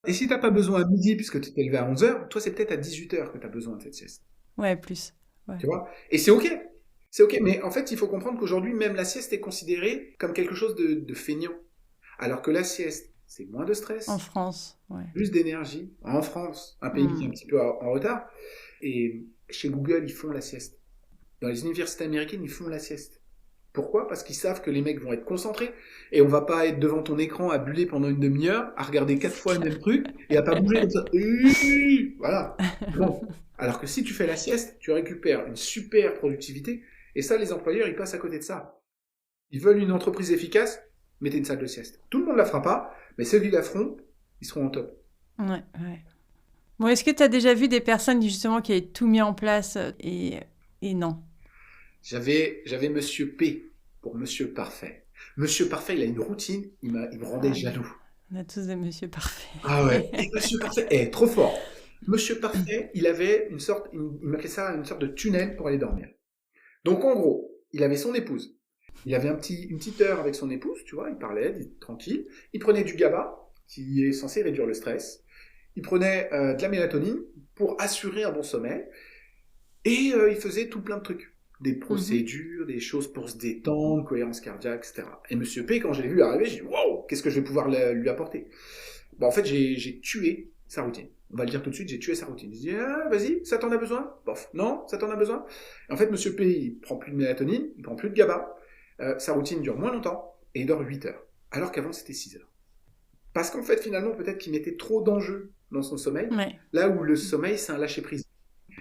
Et si t'as pas besoin à midi, puisque tu t'es levé à 11h, toi, c'est peut-être à 18h que tu as besoin de cette sieste. Ouais, plus. Ouais. Tu vois? Et c'est OK. C'est OK. Mais en fait, il faut comprendre qu'aujourd'hui, même la sieste est considérée comme quelque chose de feignant. Alors que la sieste, c'est moins de stress. En France, ouais. Plus d'énergie. En France, un pays qui est un petit peu en retard. Et chez Google, ils font la sieste. dans les universités américaines, ils font la sieste. Pourquoi? Parce qu'ils savent que les mecs vont être concentrés et on va pas être devant ton écran à buller pendant une demi-heure, à regarder 4 fois le même truc et à pas bouger comme ça. Voilà. Bon. Alors que si tu fais la sieste, tu récupères une super productivité et ça, les employeurs, ils passent à côté de ça. Ils veulent une entreprise efficace, mettez une salle de sieste. Tout le monde la fera pas, mais ceux qui la feront, ils seront en top. Ouais. Bon, est-ce que tu as déjà vu des personnes justement qui avaient tout mis en place et non? J'avais Monsieur P pour Monsieur Parfait. Monsieur Parfait, il a une routine, il me rendait jaloux. On a tous des monsieur parfaits. Ah ouais, et Monsieur Parfait, trop fort. Monsieur Parfait, il avait il m'appelait ça une sorte de tunnel pour aller dormir. Donc en gros, il avait son épouse. Il avait une petite heure avec son épouse, tu vois, il parlait, tranquille. Il prenait du GABA, qui est censé réduire le stress. Il prenait de la mélatonine pour assurer un bon sommeil. Et il faisait tout plein de trucs. Des procédures, des choses pour se détendre, cohérence cardiaque, etc. Et Monsieur P, quand je l'ai vu arriver, j'ai dit « Wow, qu'est-ce que je vais pouvoir lui apporter ?» Bon, en fait, j'ai tué sa routine. On va le dire tout de suite, j'ai tué sa routine. Je dis « Vas-y, ça t'en a besoin ?» Bof, non, ça t'en a besoin. Et en fait, Monsieur P, il prend plus de mélatonine, il prend plus de GABA, sa routine dure moins longtemps, et il dort 8 heures. Alors qu'avant, c'était 6 heures. Parce qu'en fait, finalement, peut-être qu'il mettait trop d'enjeux dans son sommeil, là où le sommeil, c'est un lâcher-prise.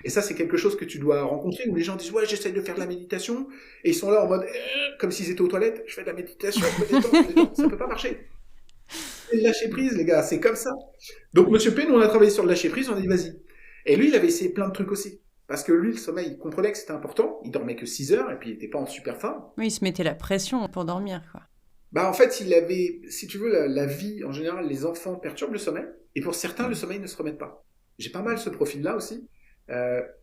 Et ça, c'est quelque chose que tu dois rencontrer, où les gens disent « Ouais, j'essaie de faire de la méditation », et ils sont là en mode comme s'ils étaient aux toilettes, « Je fais de la méditation, je me détends. » Ça peut pas marcher. C'est le lâcher-prise, les gars, c'est comme ça. Donc, Monsieur P, nous, on a travaillé sur le lâcher-prise, on a dit « Vas-y ». Et lui, il avait essayé plein de trucs aussi. Parce que lui, le sommeil, il comprenait que c'était important, il dormait que 6 heures, et puis il était pas en super forme. Oui, il se mettait la pression pour dormir, quoi. Bah, en fait, il avait, si tu veux, la vie, en général, les enfants perturbent le sommeil, et pour certains, le sommeil ne se remet pas. J'ai pas mal ce profil-là aussi.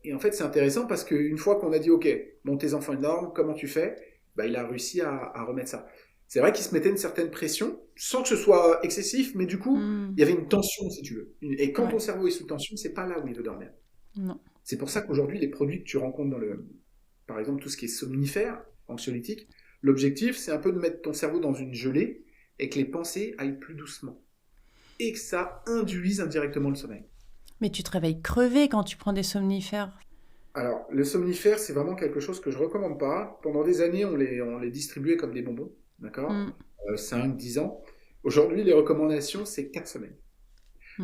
Et en fait, c'est intéressant parce qu'une fois qu'on a dit, OK, bon, tes enfants énormes, comment tu fais? Bah, il a réussi à remettre ça. C'est vrai qu'il se mettait une certaine pression, sans que ce soit excessif, mais du coup, il y avait une tension, si tu veux. Et quand ton cerveau est sous tension, c'est pas là où il veut dormir. Non. C'est pour ça qu'aujourd'hui, les produits que tu rencontres par exemple, tout ce qui est somnifère, anxiolytique, l'objectif, c'est un peu de mettre ton cerveau dans une gelée et que les pensées aillent plus doucement. Et que ça induise indirectement le sommeil. Mais tu te réveilles crevé quand tu prends des somnifères. Alors, le somnifère, c'est vraiment quelque chose que je recommande pas. Pendant des années, on les distribuait comme des bonbons, d'accord 5, 10 ans. Aujourd'hui, les recommandations, c'est 4 semaines.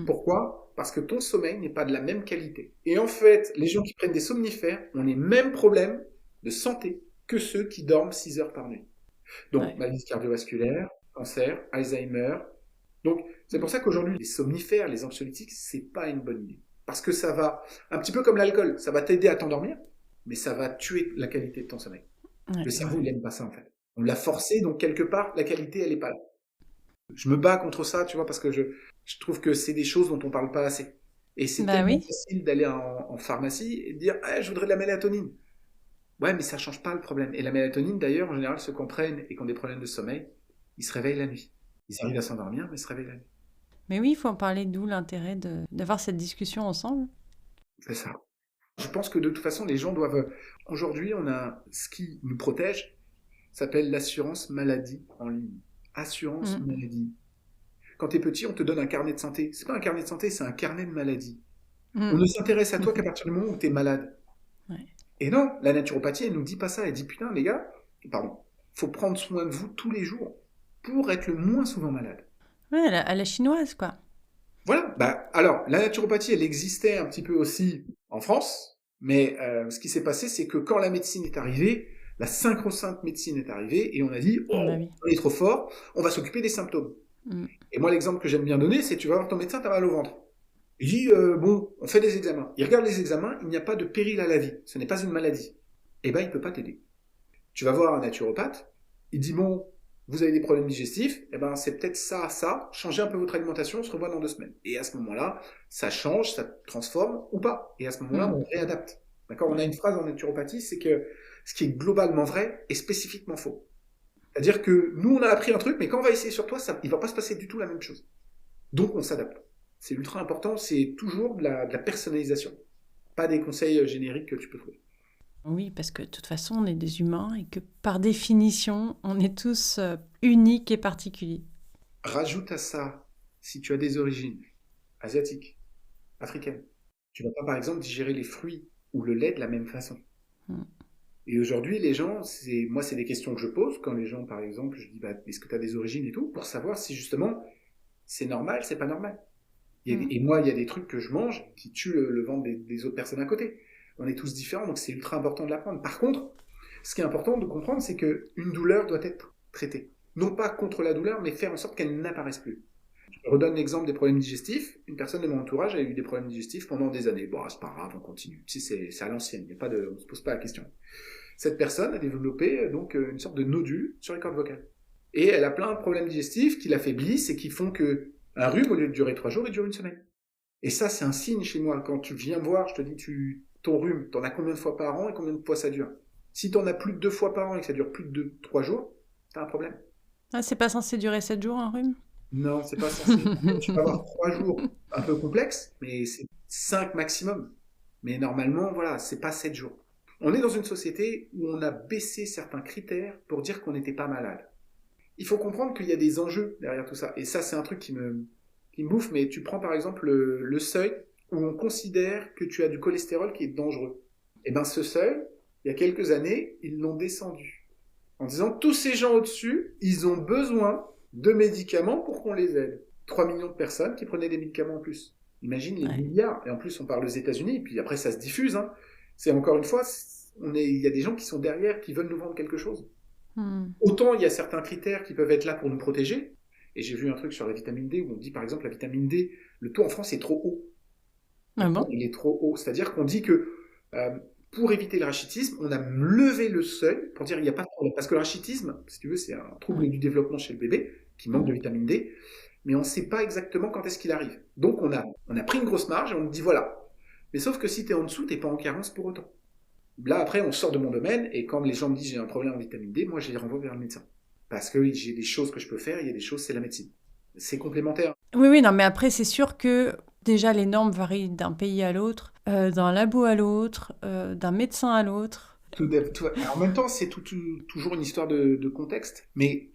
Pourquoi? Parce que ton sommeil n'est pas de la même qualité. Et en fait, les gens qui prennent des somnifères ont les mêmes problèmes de santé que ceux qui dorment 6 heures par nuit. Donc, maladie cardiovasculaire, cancer, Alzheimer. Donc, c'est pour ça qu'aujourd'hui, les somnifères, les anxiolytiques, c'est pas une bonne idée. Parce que ça va, un petit peu comme l'alcool, ça va t'aider à t'endormir, mais ça va tuer la qualité de ton sommeil. Le cerveau, il n'aime pas ça, en fait. On l'a forcé, donc quelque part, la qualité, elle n'est pas là. Je me bats contre ça, tu vois, parce que je trouve que c'est des choses dont on parle pas assez. Et c'est tellement facile d'aller en pharmacie et de dire je voudrais de la mélatonine. Ouais, mais ça change pas le problème. Et la mélatonine, d'ailleurs, en général, ceux qu'on prenne et qui ont des problèmes de sommeil, ils se réveillent la nuit. Ils arrivent à s'endormir, mais ils se réveillent la nuit. Mais oui, il faut en parler, d'où l'intérêt d'avoir cette discussion ensemble. C'est ça. Je pense que de toute façon, les gens doivent... Aujourd'hui, on a ce qui nous protège, s'appelle l'assurance maladie en ligne. Assurance maladie. Quand tu es petit, on te donne un carnet de santé. C'est pas un carnet de santé, c'est un carnet de maladie. On ne s'intéresse à toi qu'à partir du moment où tu es malade. Et non, la naturopathie, elle nous dit pas ça. Elle dit, putain, les gars, faut prendre soin de vous tous les jours pour être le moins souvent malade. Ouais, à la chinoise, quoi. Voilà. Alors, la naturopathie, elle existait un petit peu aussi en France, mais ce qui s'est passé, c'est que quand la médecine est arrivée, la synchro-sainte médecine est arrivée, et on a dit, on est trop fort, on va s'occuper des symptômes. Et moi, l'exemple que j'aime bien donner, c'est tu vas voir ton médecin, t'as mal au ventre. Il dit, bon, on fait des examens. Il regarde les examens, il n'y a pas de péril à la vie. Ce n'est pas une maladie. Eh ben, il peut pas t'aider. Tu vas voir un naturopathe, il dit, bon, vous avez des problèmes digestifs, eh ben, c'est peut-être ça, changez un peu votre alimentation, on se revoit dans 2 semaines. Et à ce moment-là, ça change, ça transforme ou pas. Et à ce moment-là, on réadapte. D'accord? On a une phrase en naturopathie, c'est que ce qui est globalement vrai est spécifiquement faux. C'est-à-dire que nous, on a appris un truc, mais quand on va essayer sur toi, il va pas se passer du tout la même chose. Donc, on s'adapte. C'est ultra important, c'est toujours de la personnalisation. Pas des conseils génériques que tu peux trouver. Oui, parce que de toute façon, on est des humains et que par définition, on est tous uniques et particuliers. Rajoute à ça, si tu as des origines asiatiques, africaines, tu ne vas pas, par exemple, digérer les fruits ou le lait de la même façon. Et aujourd'hui, les gens, moi, c'est des questions que je pose quand les gens, par exemple, je dis, bah, est-ce que tu as des origines et tout, pour savoir si justement c'est normal, c'est pas normal. Et moi, il y a des trucs que je mange qui tuent le ventre des autres personnes à côté. On est tous différents, donc c'est ultra important de l'apprendre. Par contre, ce qui est important de comprendre, c'est qu'une douleur doit être traitée. Non pas contre la douleur, mais faire en sorte qu'elle n'apparaisse plus. Je redonne l'exemple des problèmes digestifs. Une personne de mon entourage a eu des problèmes digestifs pendant des années. Bon, c'est pas grave, on continue. Tu sais, c'est à l'ancienne, on ne se pose pas la question. Cette personne a développé donc une sorte de nodule sur les cordes vocales. Et elle a plein de problèmes digestifs qui l'affaiblissent et qui font que un rhume, au lieu de durer 3 jours, il dure une semaine. Et ça, c'est un signe chez moi. Quand tu viens me voir, je te dis, ton rhume, t'en as combien de fois par an et combien de fois ça dure? Si t'en as plus de 2 fois par an et que ça dure plus de 3 jours, t'as un problème. Ah, c'est pas censé durer 7 jours, un rhume? Non, c'est pas censé. Tu vas avoir 3 jours un peu complexes, mais c'est 5 maximum. Mais normalement, voilà, c'est pas 7 jours. On est dans une société où on a baissé certains critères pour dire qu'on n'était pas malade. Il faut comprendre qu'il y a des enjeux derrière tout ça. Et ça, c'est un truc qui me bouffe, mais tu prends par exemple le seuil où on considère que tu as du cholestérol qui est dangereux. Et bien ce seuil, il y a quelques années, ils l'ont descendu. En disant, tous ces gens au-dessus, ils ont besoin de médicaments pour qu'on les aide. 3 millions de personnes qui prenaient des médicaments en plus. Imagine les milliards. Et en plus, on parle aux États-Unis, et puis après, ça se diffuse. Hein. C'est encore une fois, il y a des gens qui sont derrière, qui veulent nous vendre quelque chose. Autant il y a certains critères qui peuvent être là pour nous protéger. Et j'ai vu un truc sur la vitamine D où on dit par exemple la vitamine D, le taux en France est trop haut. Ah bon? Il est trop haut. C'est-à-dire qu'on dit que pour éviter le rachitisme, on a levé le seuil pour dire il n'y a pas de problème. Parce que le rachitisme, si tu veux, c'est un trouble du développement chez le bébé qui manque de vitamine D, mais on ne sait pas exactement quand est-ce qu'il arrive. Donc on a pris une grosse marge et on dit voilà. Mais sauf que si tu es en dessous, tu n'es pas en carence pour autant. Là, après, on sort de mon domaine, et quand les gens me disent j'ai un problème en vitamine D, moi, je les renvoie vers le médecin. Parce que j'ai des choses que je peux faire, il y a des choses, c'est la médecine. C'est complémentaire. Oui, non, mais après, c'est sûr que déjà, les normes varient d'un pays à l'autre, d'un labo à l'autre, d'un médecin à l'autre. En même temps, c'est toujours une histoire de contexte, mais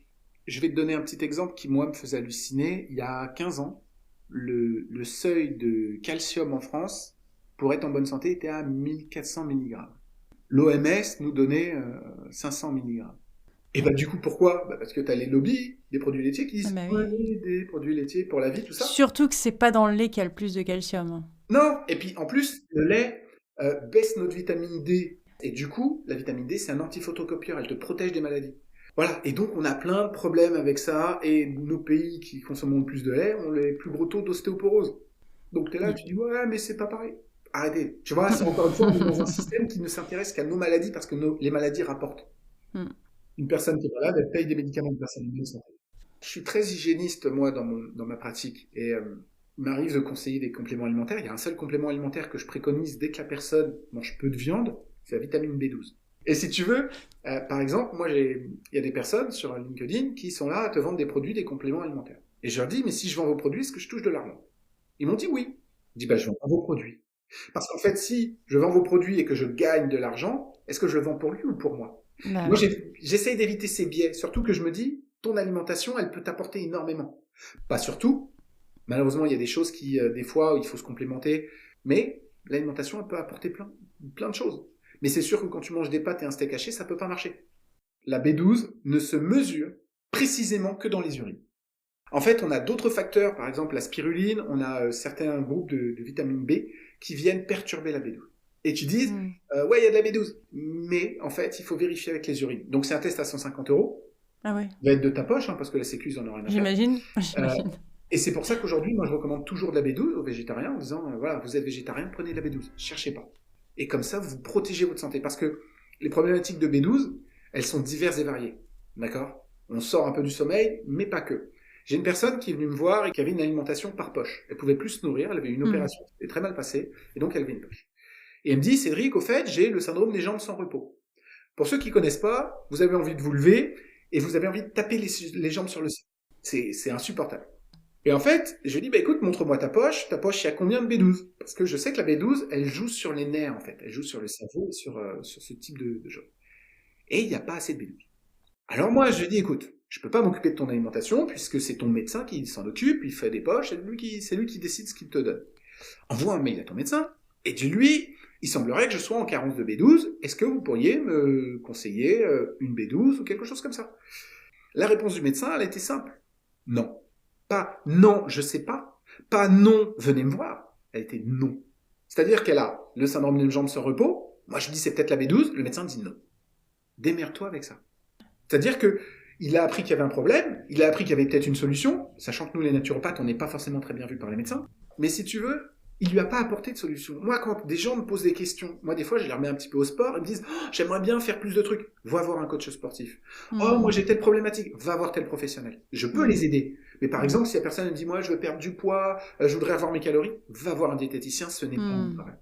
je vais te donner un petit exemple qui, moi, me faisait halluciner. Il y a 15 ans, le seuil de calcium en France, pour être en bonne santé, était à 1400 mg. L'OMS nous donnait 500 mg. Et bah du coup, pourquoi? Parce que tu as les lobbies des produits laitiers qui disent des produits laitiers pour la vie, tout ça. Surtout que c'est pas dans le lait qu'il y a le plus de calcium. Non, et puis en plus, le lait baisse notre vitamine D. Et du coup, la vitamine D, c'est un antiphotocopieur, elle te protège des maladies. Voilà, et donc on a plein de problèmes avec ça, et nos pays qui consomment le plus de lait ont les plus gros taux d'ostéoporose. Donc tu es là, tu dis, ouais, mais c'est pas pareil. Arrêtez. Tu vois, c'est encore une fois, on est dans un système qui ne s'intéresse qu'à nos maladies parce que les maladies rapportent. Une personne qui est malade, elle paye des médicaments de personne de santé. Je suis très hygiéniste, moi, dans ma pratique. Et il m'arrive de conseiller des compléments alimentaires. Il y a un seul complément alimentaire que je préconise dès que la personne mange peu de viande, c'est la vitamine B12. Et si tu veux, par exemple, moi, il y a des personnes sur LinkedIn qui sont là à te vendre des produits, des compléments alimentaires. Et je leur dis, mais si je vends vos produits, est-ce que je touche de l'argent? Ils m'ont dit oui. Je dis, je vends vos produits. Parce qu'en fait, si je vends vos produits et que je gagne de l'argent, est-ce que je le vends pour lui ou pour moi? Moi, j'essaye d'éviter ces biais, surtout que je me dis, ton alimentation, elle peut t'apporter énormément. Pas surtout. Malheureusement, il y a des choses qui, des fois, il faut se complémenter. Mais l'alimentation, elle peut apporter plein de choses. Mais c'est sûr que quand tu manges des pâtes et un steak haché, ça peut pas marcher. La B12 ne se mesure précisément que dans les urines. En fait, on a d'autres facteurs, par exemple la spiruline, on a certains groupes de vitamine B qui viennent perturber la B12. Et tu dis, ouais, il y a de la B12. Mais en fait, il faut vérifier avec les urines. Donc c'est un test à 150 €. Ah ouais. Il va être de ta poche, parce que la Sécu, ils en ont rien à faire. J'imagine. Et c'est pour ça qu'aujourd'hui, moi, je recommande toujours de la B12 aux végétariens en disant, voilà, vous êtes végétarien, prenez de la B12. Cherchez pas. Et comme ça, vous protégez votre santé. Parce que les problématiques de B12, elles sont diverses et variées. D'accord? On sort un peu du sommeil, mais pas que. J'ai une personne qui est venue me voir et qui avait une alimentation par poche. Elle pouvait plus se nourrir, elle avait une opération qui était très mal passée, et donc elle avait une poche. Et elle me dit, Cédric, au fait, j'ai le syndrome des jambes sans repos. Pour ceux qui connaissent pas, vous avez envie de vous lever, et vous avez envie de taper les jambes sur le sol. C'est insupportable. Et en fait, je lui dis, écoute, montre-moi ta poche, il y a combien de B12? Parce que je sais que la B12, elle joue sur les nerfs, en fait. Elle joue sur le cerveau et sur ce type de choses. Et il n'y a pas assez de B12. Alors moi, je lui dis, écoute, je peux pas m'occuper de ton alimentation, puisque c'est ton médecin qui s'en occupe, il fait des poches, c'est lui qui décide ce qu'il te donne. Envoie un mail à ton médecin, et dis-lui, Il semblerait que je sois en carence de B12. Est-ce que vous pourriez me conseiller une B12 ou quelque chose comme ça? La réponse du médecin, elle était simple. Non. Pas non, je sais pas. Pas non, venez me voir. Elle était non. C'est-à-dire qu'elle a le syndrome d'une jambe sans repos. Moi, je dis c'est peut-être la B12. Le médecin dit non. Démerde-toi avec ça. C'est-à-dire que il a appris qu'il y avait un problème, il a appris qu'il y avait peut-être une solution, sachant que nous, les naturopathes, on n'est pas forcément très bien vus par les médecins. Mais si tu veux, il lui a pas apporté de solution. Moi, quand des gens me posent des questions, moi, des fois, je les remets un petit peu au sport, ils me disent oh, j'aimerais bien faire plus de trucs. Va voir un coach sportif. Oh, moi, j'ai telle problématique. Va voir tel professionnel. Je peux les aider. Mais par exemple, si la personne me dit moi, je veux perdre du poids, je voudrais avoir mes calories, va voir un diététicien, ce n'est pas mon problème.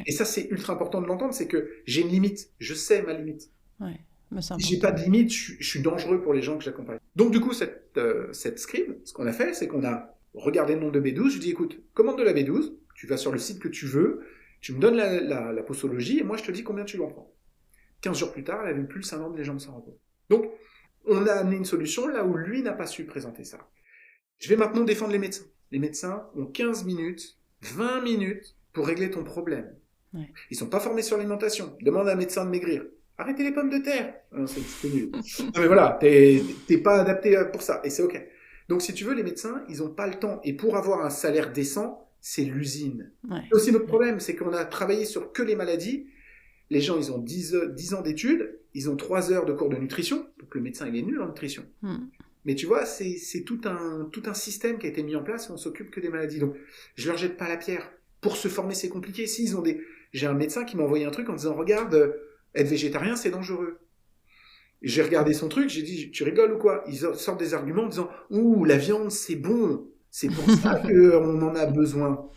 Et ça, c'est ultra important de l'entendre, c'est que j'ai une limite. Je sais ma limite. Ouais. Si j'ai pas de limite, je suis dangereux pour les gens que j'accompagne. Donc du coup, cette scribe, ce qu'on a fait, c'est qu'on a regardé le nombre de B12. Je dis, écoute, commande de la B12, tu vas sur le site que tu veux, tu me donnes la posologie, et moi je te dis combien tu en prends. 15 jours plus tard, elle n'avait plus le syndrome des jambes sans repos. Donc, on a amené une solution là où lui n'a pas su présenter ça. Je vais maintenant défendre les médecins. Les médecins ont 15 minutes, 20 minutes pour régler ton problème. Ouais. Ils sont pas formés sur l'alimentation. Demande à un médecin de maigrir. Arrêtez les pommes de terre. C'est nul. Non mais voilà, t'es pas adapté pour ça. Et c'est ok. Donc si tu veux, les médecins, ils ont pas le temps. Et pour avoir un salaire décent, c'est l'usine. Ouais. C'est aussi notre problème, c'est qu'on a travaillé sur que les maladies. Les gens, ils ont 10 ans d'études, ils ont 3 heures de cours de nutrition. Donc le médecin, il est nul en nutrition. Mais tu vois, c'est tout un système qui a été mis en place et on s'occupe que des maladies. Donc je leur jette pas la pierre. Pour se former, c'est compliqué. Si ils ont J'ai un médecin qui m'a envoyé un truc en disant, regarde, être végétarien, c'est dangereux. J'ai regardé son truc, j'ai dit, tu rigoles ou quoi? Ils sortent des arguments en disant, ouh, la viande, c'est bon. C'est pour ça qu'on en a besoin.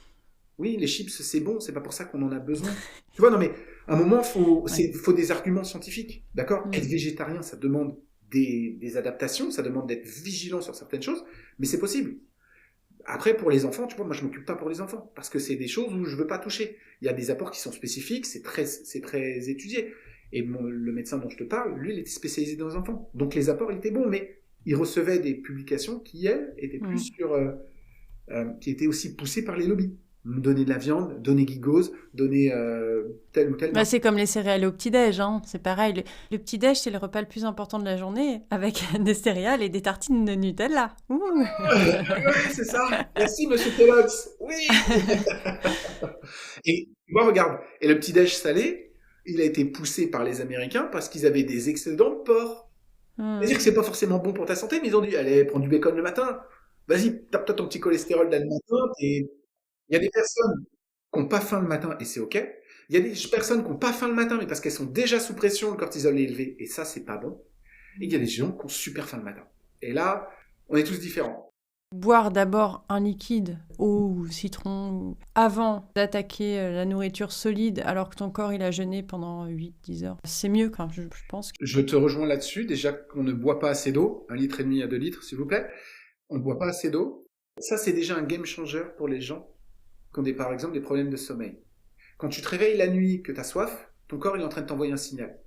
Oui, les chips, c'est bon, c'est pas pour ça qu'on en a besoin. Tu vois, non mais, à un moment, faut des arguments scientifiques. D'accord? Être végétarien, ça demande des adaptations, ça demande d'être vigilant sur certaines choses, mais c'est possible. Après, pour les enfants, tu vois, moi, je m'occupe pas pour les enfants, parce que c'est des choses où je veux pas toucher. Il y a des apports qui sont spécifiques, c'est très étudié. Et le médecin dont je te parle, lui, il était spécialisé dans les enfants. Donc, les apports, ils étaient bons, mais il recevait des publications qui, elles, étaient plus qui étaient aussi poussées par les lobbies. Donner de la viande, donner Gigose, donner tel ou tel. Bah, c'est comme les céréales au petit-déj, hein. C'est pareil. Le petit-déj, c'est le repas le plus important de la journée, avec des céréales et des tartines de Nutella. Oui, c'est ça. Merci, monsieur Kellogg's. Oui. Et tu vois, regarde. Et le petit-déj salé, il a été poussé par les Américains parce qu'ils avaient des excédents de porc. C'est-à-dire que c'est pas forcément bon pour ta santé, mais ils ont dit, allez, prends du bacon le matin. Vas-y, tape-toi ton petit cholestérol le matin et... Il y a des personnes qui n'ont pas faim le matin, et c'est ok. Il y a des personnes qui n'ont pas faim le matin, mais parce qu'elles sont déjà sous pression, le cortisol est élevé, et ça, c'est pas bon. Et il y a des gens qui ont super faim le matin. Et là, on est tous différents. Boire d'abord un liquide, eau ou citron, avant d'attaquer la nourriture solide, alors que ton corps, il a jeûné pendant 8-10 heures. C'est mieux, quand je pense. Je te rejoins là-dessus. Déjà qu'on ne boit pas assez d'eau, 1,5 litre à 2 litres, s'il vous plaît. On ne boit pas assez d'eau. Ça, c'est déjà un game changer pour les gens qui ont par exemple des problèmes de sommeil. Quand tu te réveilles la nuit, que tu as soif, ton corps il est en train de t'envoyer un signal.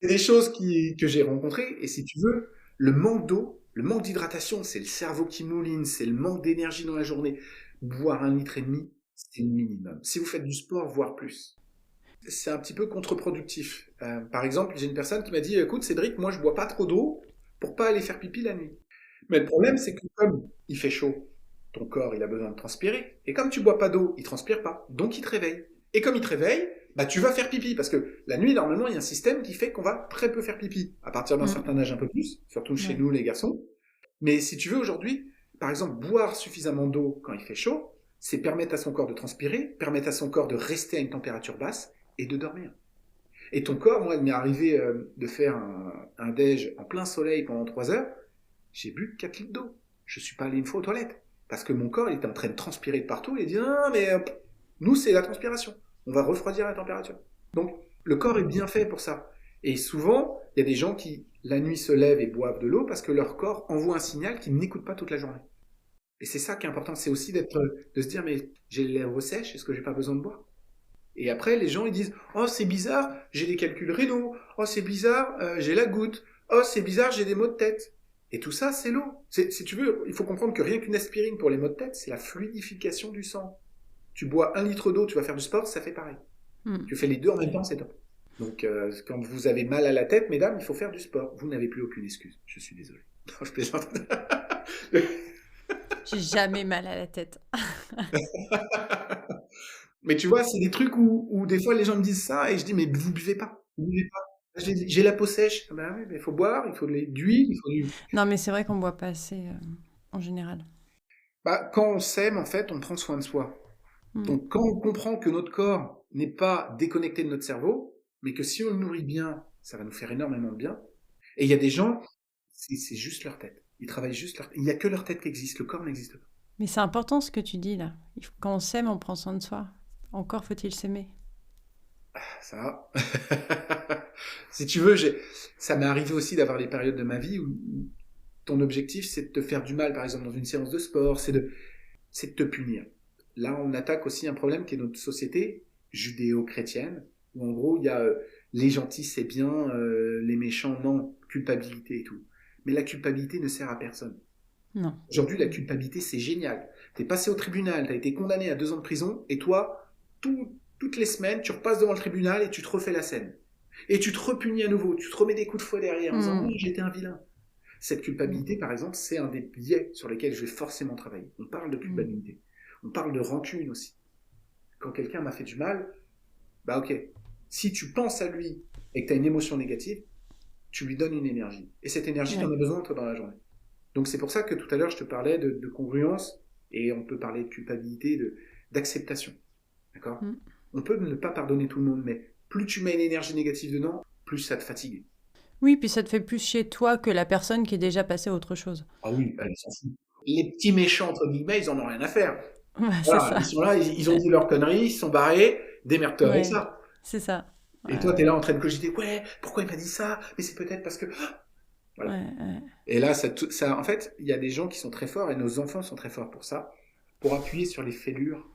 C'est des choses que j'ai rencontrées, et si tu veux, le manque d'eau, le manque d'hydratation, c'est le cerveau qui mouline, c'est le manque d'énergie dans la journée. Boire 1,5 litre, c'est le minimum. Si vous faites du sport, voire plus. C'est un petit peu contre-productif. Par exemple, j'ai une personne qui m'a dit, écoute Cédric, moi je bois pas trop d'eau pour pas aller faire pipi la nuit. Mais le problème, c'est que comme il fait chaud, ton corps, il a besoin de transpirer. Et comme tu bois pas d'eau, il transpire pas. Donc, il te réveille. Et comme il te réveille, bah, tu vas faire pipi. Parce que la nuit, normalement, il y a un système qui fait qu'on va très peu faire pipi. À partir d'un certain âge, un peu plus. Surtout chez nous, les garçons. Mais si tu veux, aujourd'hui, par exemple, boire suffisamment d'eau quand il fait chaud, c'est permettre à son corps de transpirer, permettre à son corps de rester à une température basse et de dormir. Et ton corps, moi, il m'est arrivé de faire un déj en plein soleil pendant 3 heures. J'ai bu 4 litres d'eau. Je suis pas allé une fois aux toilettes. Parce que mon corps, il était en train de transpirer de partout. Et il dit, non, mais nous, c'est la transpiration. On va refroidir la température. Donc, le corps est bien fait pour ça. Et souvent, il y a des gens qui, la nuit, se lèvent et boivent de l'eau parce que leur corps envoie un signal qu'ils n'écoutent pas toute la journée. Et c'est ça qui est important. C'est aussi de se dire, mais j'ai les lèvres sèches, est-ce que j'ai pas besoin de boire? Et après, les gens, ils disent, oh, c'est bizarre, j'ai des calculs rénaux. Oh, c'est bizarre, j'ai la goutte. Oh, c'est bizarre, j'ai des maux de tête. Et tout ça, c'est l'eau. Si tu veux, il faut comprendre que rien qu'une aspirine pour les maux de tête, c'est la fluidification du sang. Tu bois 1 litre d'eau, tu vas faire du sport, ça fait pareil. Mm. Tu fais les deux en même temps, c'est top. Donc, quand vous avez mal à la tête, mesdames, il faut faire du sport. Vous n'avez plus aucune excuse. Je suis désolé. Non, je plaisante. J'ai jamais mal à la tête. Mais tu vois, c'est des trucs où des fois les gens me disent ça et je dis, mais vous buvez pas. Vous buvez pas. J'ai la peau sèche. Ah ben oui, mais il faut boire, il faut d'huile, il faut du. Non, mais c'est vrai qu'on boit pas assez en général. Bah, quand on s'aime, en fait, on prend soin de soi. Mm. Donc, quand on comprend que notre corps n'est pas déconnecté de notre cerveau, mais que si on le nourrit bien, ça va nous faire énormément de bien. Et il y a des gens, c'est juste leur tête. Ils travaillent juste leur tête. Il n'y a que leur tête qui existe. Le corps n'existe pas. Mais c'est important ce que tu dis là. Quand on s'aime, on prend soin de soi. Encore faut-il s'aimer. Ça, si tu veux, ça m'est arrivé aussi d'avoir des périodes de ma vie où ton objectif, c'est de te faire du mal, par exemple, dans une séance de sport, c'est de te punir. Là, on attaque aussi un problème qui est notre société judéo-chrétienne, où en gros, il y a les gentils, c'est bien, les méchants, non, culpabilité et tout. Mais la culpabilité ne sert à personne. Non. Aujourd'hui, la culpabilité, c'est génial. T'es passé au tribunal, t'as été condamné à 2 ans de prison, et toi, toutes les semaines, tu repasses devant le tribunal et tu te refais la scène. Et tu te repunis à nouveau, tu te remets des coups de fouet derrière en disant, Mm. oui, j'étais un vilain. Cette culpabilité, par exemple, c'est un des biais sur lesquels je vais forcément travailler. On parle de Mm. culpabilité. On parle de rancune aussi. Quand quelqu'un m'a fait du mal, bah ok. Si tu penses à lui et que tu as une émotion négative, tu lui donnes une énergie. Et cette énergie, tu en Ouais. as besoin, toi, dans la journée. Donc c'est pour ça que tout à l'heure, je te parlais de congruence, et on peut parler de culpabilité, d'acceptation. D'accord. Mm. On peut ne pas pardonner tout le monde, mais plus tu mets une énergie négative dedans, plus ça te fatigue. Oui, puis ça te fait plus chier toi que la personne qui est déjà passée à autre chose. Ah oui, bah, ils s'en foutent. Les petits méchants, entre guillemets, ils en ont rien à faire. Ouais, c'est Voilà, ça. ils sont là, ils ont dit leurs conneries, ils se sont barrés, démerde-toi avec Ouais, ça. c'est ça. Et Ouais, toi, t'es là en train de cogiter, ouais, pourquoi il m'a dit ça? Mais c'est peut-être parce que. ouais, Voilà. ouais. Et là, en fait, il y a des gens qui sont très forts, et nos enfants sont très forts pour ça, pour appuyer sur les fêlures.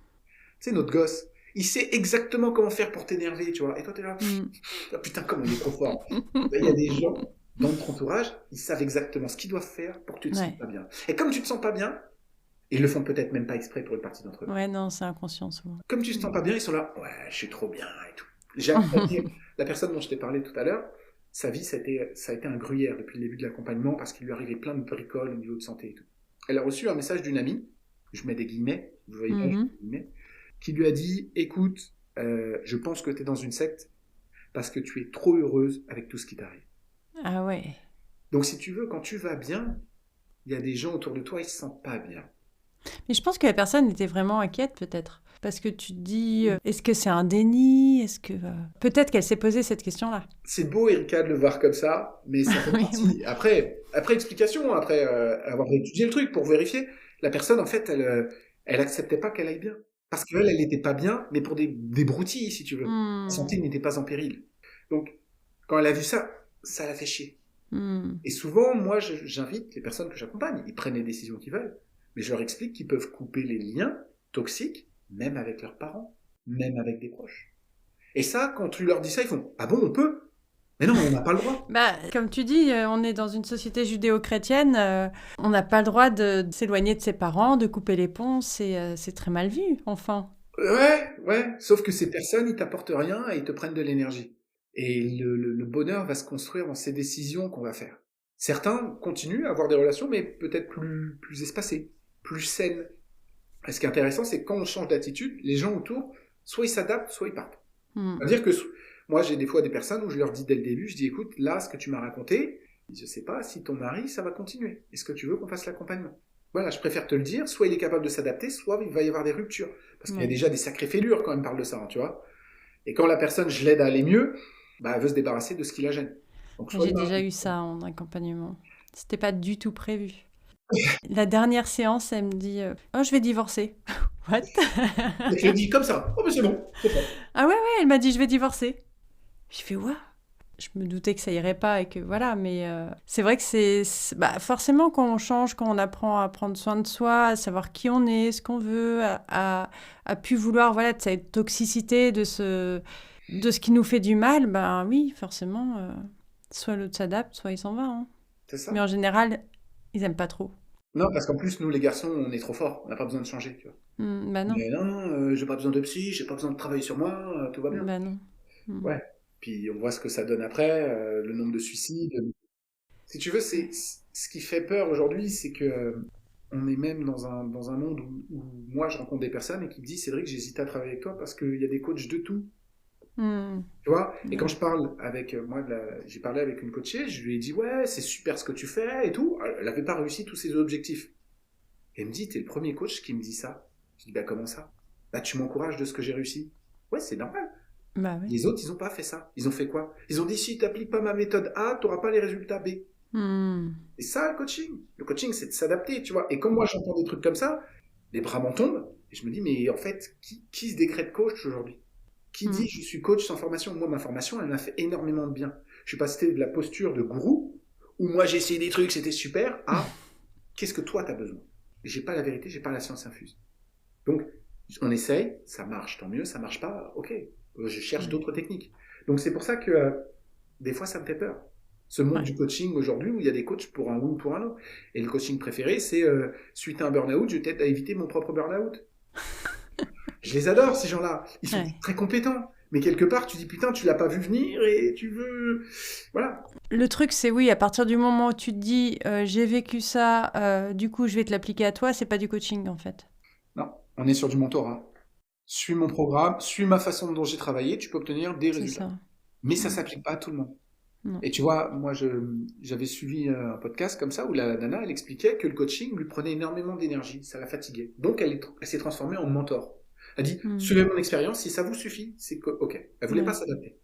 Tu sais, notre gosse, il sait exactement comment faire pour t'énerver, tu vois. Et toi, t'es là, Mm. ah, putain, comment il est trop fort. Ben, il y a des gens dans notre entourage, ils savent exactement ce qu'ils doivent faire pour que tu te sentes Ouais. pas bien. Et comme tu te sens pas bien, ils le font peut-être même pas exprès pour une partie d'entre eux. Ouais, non, c'est inconscient souvent. Comme tu te sens Mm. pas bien, ils sont là, ouais, je suis trop bien et tout. J'ai appris à dire, la personne dont je t'ai parlé tout à l'heure, sa vie, ça a été un gruyère depuis le début de l'accompagnement parce qu'il lui arrivait plein de bricoles au niveau de santé et tout. Elle a reçu un message d'une amie, je mets des guillemets, vous voyez pas, je mets Mhm. des guillemets, qui lui a dit, écoute, je pense que tu es dans une secte parce que tu es trop heureuse avec tout ce qui t'arrive. Ah ouais. Donc si tu veux, quand tu vas bien, il y a des gens autour de toi, ils se sentent pas bien. Mais je pense que la personne était vraiment inquiète peut-être. Parce que tu te dis, est-ce que c'est un déni? Est-ce que... Peut-être qu'elle s'est posé cette question-là. C'est beau, Erika, de le voir comme ça, mais ça fait Oui. partie. Après explication, après avoir étudié le truc pour vérifier, la personne, en fait, elle acceptait pas qu'elle aille bien. Parce qu'elle, elle n'était pas bien, mais pour des broutilles, si tu veux. Sa Hmm. santé n'était pas en péril. Donc, quand elle a vu ça, ça l'a fait chier. Hmm. Et souvent, moi, j'invite les personnes que j'accompagne, ils prennent les décisions qu'ils veulent, mais je leur explique qu'ils peuvent couper les liens toxiques, même avec leurs parents, même avec des proches. Et ça, quand tu leur dis ça, ils font ah bon, on peut? Mais non, on n'a pas le droit. Bah, comme tu dis, on est dans une société judéo-chrétienne. On n'a pas le droit de s'éloigner de ses parents, de couper les ponts. C'est très mal vu, enfin. Ouais, ouais. Sauf que ces personnes, ils t'apportent rien et ils te prennent de l'énergie. Et le bonheur va se construire dans ces décisions qu'on va faire. Certains continuent à avoir des relations, mais peut-être plus espacées, plus saines. Et ce qui est intéressant, c'est que quand on change d'attitude, les gens autour, soit ils s'adaptent, soit ils partent. Hmm. C'est-à-dire que moi, j'ai des fois des personnes où je leur dis dès le début, je dis écoute, là, ce que tu m'as raconté, je sais pas si ton mari, ça va continuer. Est-ce que tu veux qu'on fasse l'accompagnement? Voilà, je préfère te le dire, soit il est capable de s'adapter, soit il va y avoir des ruptures. Parce qu'il y a Ouais. déjà des sacrées fêlures quand même parle de ça, hein, tu vois. Et quand la personne, je l'aide à aller mieux, bah, elle veut se débarrasser de ce qui la gêne. Donc, soit J'ai il va- déjà eu ça en accompagnement. C'était pas du tout prévu. La dernière séance, elle me dit oh, je vais divorcer. What? je le dis comme ça. Oh, mais c'est bon, c'est bon. Ah ouais, ouais, elle m'a dit je vais divorcer. Je fais what? Je me doutais que ça irait pas et que voilà, mais c'est vrai que bah, forcément quand on change, quand on apprend à prendre soin de soi, à savoir qui on est, ce qu'on veut, à plus vouloir voilà, de cette toxicité, de ce qui nous fait du mal, ben oui, forcément, soit l'autre s'adapte, soit il s'en va. Hein. C'est ça. Mais en général, ils aiment pas trop. Non, parce qu'en plus, nous, les garçons, on est trop forts. On n'a pas besoin de changer, tu vois. Bah non. Mais non, j'ai pas besoin de psy, j'ai pas besoin de travailler sur moi, tout va bien. Bah non. Ouais. Puis on voit ce que ça donne après, le nombre de suicides. Si tu veux, c'est ce qui fait peur aujourd'hui, c'est que on est même dans un monde où moi je rencontre des personnes et qui me disent Cédric, j'hésite à travailler avec toi parce qu'il y a des coachs de tout. Hmm. Tu vois? Et quand Ouais. je parle avec j'ai parlé avec une coachée, je lui ai dit ouais, c'est super ce que tu fais et tout. Elle n'avait pas réussi tous ses objectifs. Et elle me dit, t'es le premier coach qui me dit ça. Je dis, bah comment ça? Bah tu m'encourages de ce que j'ai réussi. Ouais, c'est normal. Bah oui. Les autres, ils n'ont pas fait ça. Ils ont fait quoi? Ils ont dit, si tu n'appliques pas ma méthode A, tu n'auras pas les résultats B. Hmm. Et ça, le coaching. Le coaching, c'est de s'adapter, tu vois. Et comme moi, j'entends des trucs comme ça, les bras m'en tombent. Et je me dis, mais en fait, qui se décrète coach aujourd'hui? Qui Hmm. dit, je suis coach sans formation? Moi, ma formation, elle m'a fait énormément de bien. Je suis passé de la posture de gourou, où moi, j'ai essayé des trucs, c'était super, à qu'est-ce que toi, tu as besoin? J'ai pas la vérité, j'ai pas la science infuse. Donc, on essaye, ça marche, tant mieux, ça marche pas, ok. Je cherche Ouais. d'autres techniques. Donc, c'est pour ça que des fois, ça me fait peur. Ce monde Ouais. du coaching aujourd'hui où il y a des coachs pour un oui ou pour un non. Et le coaching préféré, c'est suite à un burn-out, je t'aide à éviter mon propre burn-out. Je les adore, ces gens-là. Ils sont Ouais. très compétents. Mais quelque part, tu dis putain, tu l'as pas vu venir et tu veux. Voilà. Le truc, c'est oui, à partir du moment où tu te dis j'ai vécu ça, du coup je vais te l'appliquer à toi, c'est pas du coaching en fait. Non, on est sur du mentorat. Suis mon programme, suis ma façon dont j'ai travaillé, tu peux obtenir des C'est résultats. ça. Mais ça Mm. s'applique pas à tout le monde. Non. Et tu vois, moi, j'avais suivi un podcast comme ça où la nana, elle expliquait que le coaching lui prenait énormément d'énergie, ça la fatiguait. Donc, elle s'est transformée en mentor. Elle dit, Mm. suivez mon expérience, si ça vous suffit, c'est OK. Elle voulait pas Ouais. s'adapter.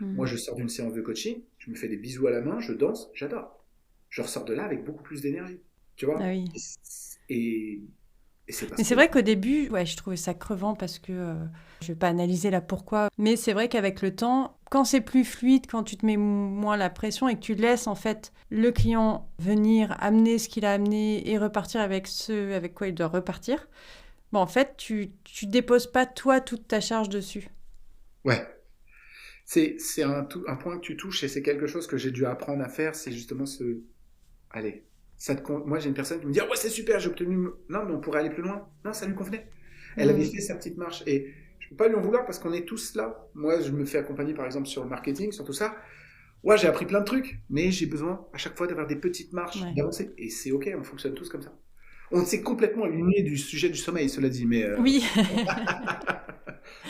Moi, Mm. je sors d'une séance de coaching, je me fais des bisous à la main, je danse, j'adore. Je ressors de là avec beaucoup plus d'énergie. Tu Ah vois? oui. Et, et c'est Mais parce c'est que, vrai qu'au début, ouais, je trouvais ça crevant parce que je vais pas analyser là pourquoi, mais c'est vrai qu'avec le temps, quand c'est plus fluide, quand tu te mets moins la pression et que tu laisses en fait le client venir amener ce qu'il a amené et repartir avec ce avec quoi il doit repartir, bon en fait tu déposes pas toi toute ta charge dessus. ouais, c'est un point que tu touches et c'est quelque chose que j'ai dû apprendre à faire, c'est justement allez, moi j'ai une personne qui me dit ah ouais c'est super j'ai obtenu non mais on pourrait aller plus loin non ça lui convenait elle avait Mm. fait sa petite marche et je peux pas lui en vouloir parce qu'on est tous là moi je me fais accompagner par exemple sur le marketing sur tout ça ouais j'ai appris plein de trucs mais j'ai besoin à chaque fois d'avoir des petites marches Ouais. d'avancer et c'est ok on fonctionne tous comme ça on s'est complètement éloigné du sujet du sommeil cela dit mais Oui,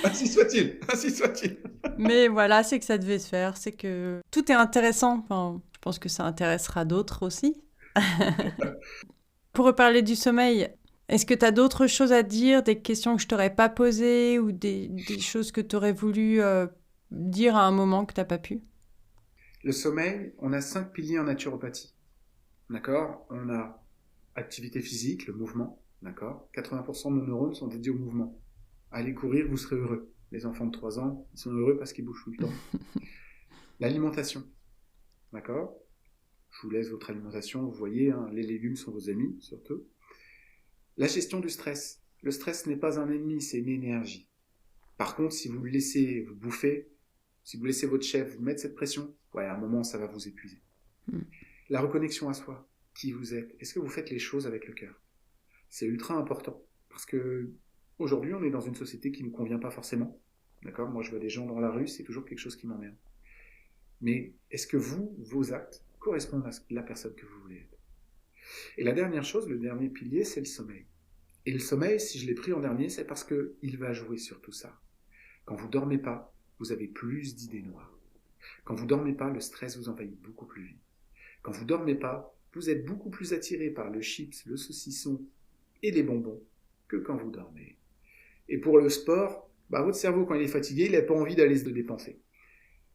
ainsi soit-il ainsi soit-il. mais voilà, c'est que ça devait se faire, c'est que tout est intéressant. Enfin, je pense que ça intéressera d'autres aussi. Pour reparler du sommeil, est-ce que tu as d'autres choses à dire, des questions que je t'aurais pas posées ou des choses que tu aurais voulu dire à un moment que t'as pas pu? Le sommeil on a 5 piliers en naturopathie d'accord on a activité physique, le mouvement, d'accord 80% de nos neurones sont dédiés au mouvement. Allez courir, vous serez heureux. Les enfants de 3 ans, ils sont heureux parce qu'ils bougent tout le temps. L'alimentation, d'accord je vous laisse votre alimentation, vous voyez, hein, les légumes sont vos amis, surtout. La gestion du stress. Le stress n'est pas un ennemi, c'est une énergie. Par contre, si vous le laissez vous bouffer, si vous laissez votre chef vous mettre cette pression, ouais, à un moment, ça va vous épuiser. Mm. La reconnexion à soi, qui vous êtes, est-ce que vous faites les choses avec le cœur? C'est ultra important. Parce que aujourd'hui, on est dans une société qui ne nous convient pas forcément. D'accord? Moi, je vois des gens dans la rue, c'est toujours quelque chose qui m'emmerde. Mais est-ce que vos actes, correspondent à la personne que vous voulez être? Et la dernière chose, le dernier pilier, c'est le sommeil. Et le sommeil, si je l'ai pris en dernier, c'est parce qu'il va jouer sur tout ça. Quand vous dormez pas, vous avez plus d'idées noires. Quand vous dormez pas, le stress vous envahit beaucoup plus vite. Quand vous dormez pas, vous êtes beaucoup plus attiré par le chips, le saucisson et les bonbons que quand vous dormez. Et pour le sport, votre cerveau, quand il est fatigué, il n'a pas envie d'aller se dépenser.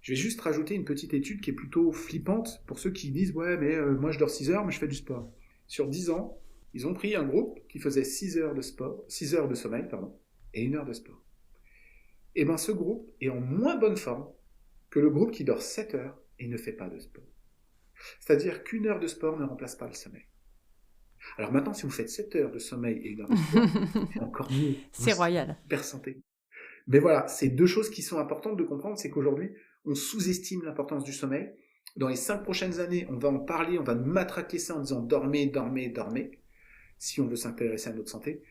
Je vais juste rajouter une petite étude qui est plutôt flippante pour ceux qui disent « Ouais, mais moi je dors 6 heures, mais je fais du sport. » Sur 10 ans, ils ont pris un groupe qui faisait 6 heures de sport, 6 heures de sommeil, pardon, et 1 heure de sport. Et bien ce groupe est en moins bonne forme que le groupe qui dort 7 heures et ne fait pas de sport. C'est-à-dire qu'1 heure de sport ne remplace pas le sommeil. Alors maintenant, si vous faites 7 heures de sommeil et 1 heure de sport, c'est encore mieux. Vous C'est serez royal. hyper santé. Mais voilà, c'est 2 choses qui sont importantes de comprendre, c'est qu'aujourd'hui, on sous-estime l'importance du sommeil. Dans les 5 prochaines années, on va en parler, on va matraquer ça en disant dormez, dormez, dormez, si on veut s'intéresser à notre santé.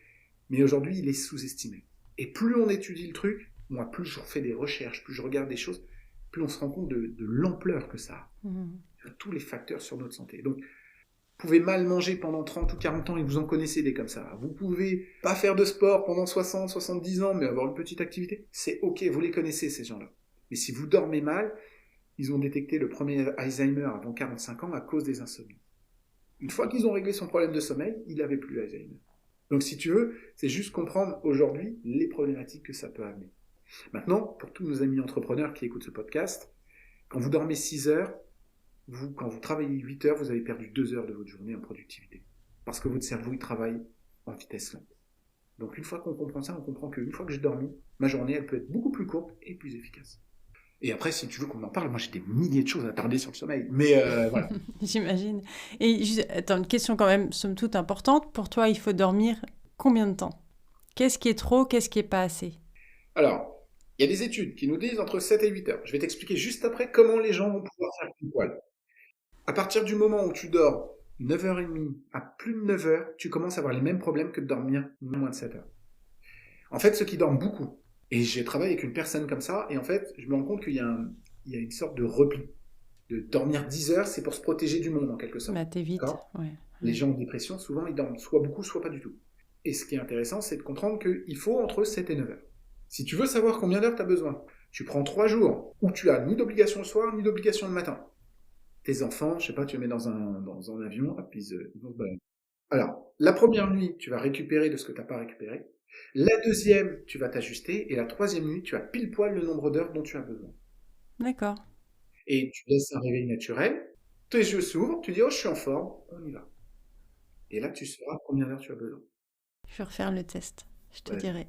Mais aujourd'hui, il est sous-estimé. Et plus on étudie le truc, moi, plus je fais des recherches, plus je regarde des choses, plus on se rend compte de l'ampleur que ça a. Sur tous les facteurs sur notre santé. Donc, vous pouvez mal manger pendant 30 ou 40 ans et vous en connaissez des comme ça. Vous pouvez pas faire de sport pendant 60, 70 ans, mais avoir une petite activité. C'est ok, vous les connaissez, ces gens-là. Mais si vous dormez mal, ils ont détecté le premier Alzheimer avant 45 ans à cause des insomnies. Une fois qu'ils ont réglé son problème de sommeil, il n'avait plus Alzheimer. Donc si tu veux, c'est juste comprendre aujourd'hui les problématiques que ça peut amener. Maintenant, pour tous nos amis entrepreneurs qui écoutent ce podcast, quand vous dormez 6 heures, quand vous travaillez 8 heures, vous avez perdu 2 heures de votre journée en productivité. Parce que votre cerveau, il travaille en vitesse lente. Donc une fois qu'on comprend ça, on comprend qu'une fois que j'ai dormi, ma journée, elle peut être beaucoup plus courte et plus efficace. Et après, si tu veux qu'on en parle, moi j'ai des milliers de choses à parler sur le sommeil. Mais voilà. J'imagine. Et attends, une question quand même, somme toute importante. Pour toi, il faut dormir combien de temps? Qu'est-ce qui est trop, qu'est-ce qui est pas assez? Alors, il y a des études qui nous disent entre 7 et 8 heures. Je vais t'expliquer juste après comment les gens vont pouvoir faire pile poil. À partir du moment où tu dors 9h30 à plus de 9 heures, tu commences à avoir les mêmes problèmes que de dormir moins de 7 heures. En fait, ceux qui dorment beaucoup, et j'ai travaillé avec une personne comme ça, et en fait, je me rends compte qu'il y a une sorte de repli. De dormir 10 heures, c'est pour se protéger du monde, en quelque sorte. Bah, t'es vite, ouais. Les gens en dépression, souvent, ils dorment soit beaucoup, soit pas du tout. Et ce qui est intéressant, c'est de comprendre qu'il faut entre 7 et 9 heures. Si tu veux savoir combien d'heures tu as besoin, tu prends 3 jours où tu as ni d'obligation le soir, ni d'obligation le matin. Tes enfants, je sais pas, tu les mets dans un avion, puis ils vont se balader. Alors, la première nuit, tu vas récupérer de ce que tu n'as pas récupéré. La deuxième, tu vas t'ajuster. Et la troisième nuit, tu as pile poil le nombre d'heures dont tu as besoin. D'accord. Et tu laisses un réveil naturel. Tes yeux s'ouvrent, tu dis, oh, je suis en forme, on y va. Et là, tu sauras combien d'heures tu as besoin. Je vais refaire le test, je te dirai.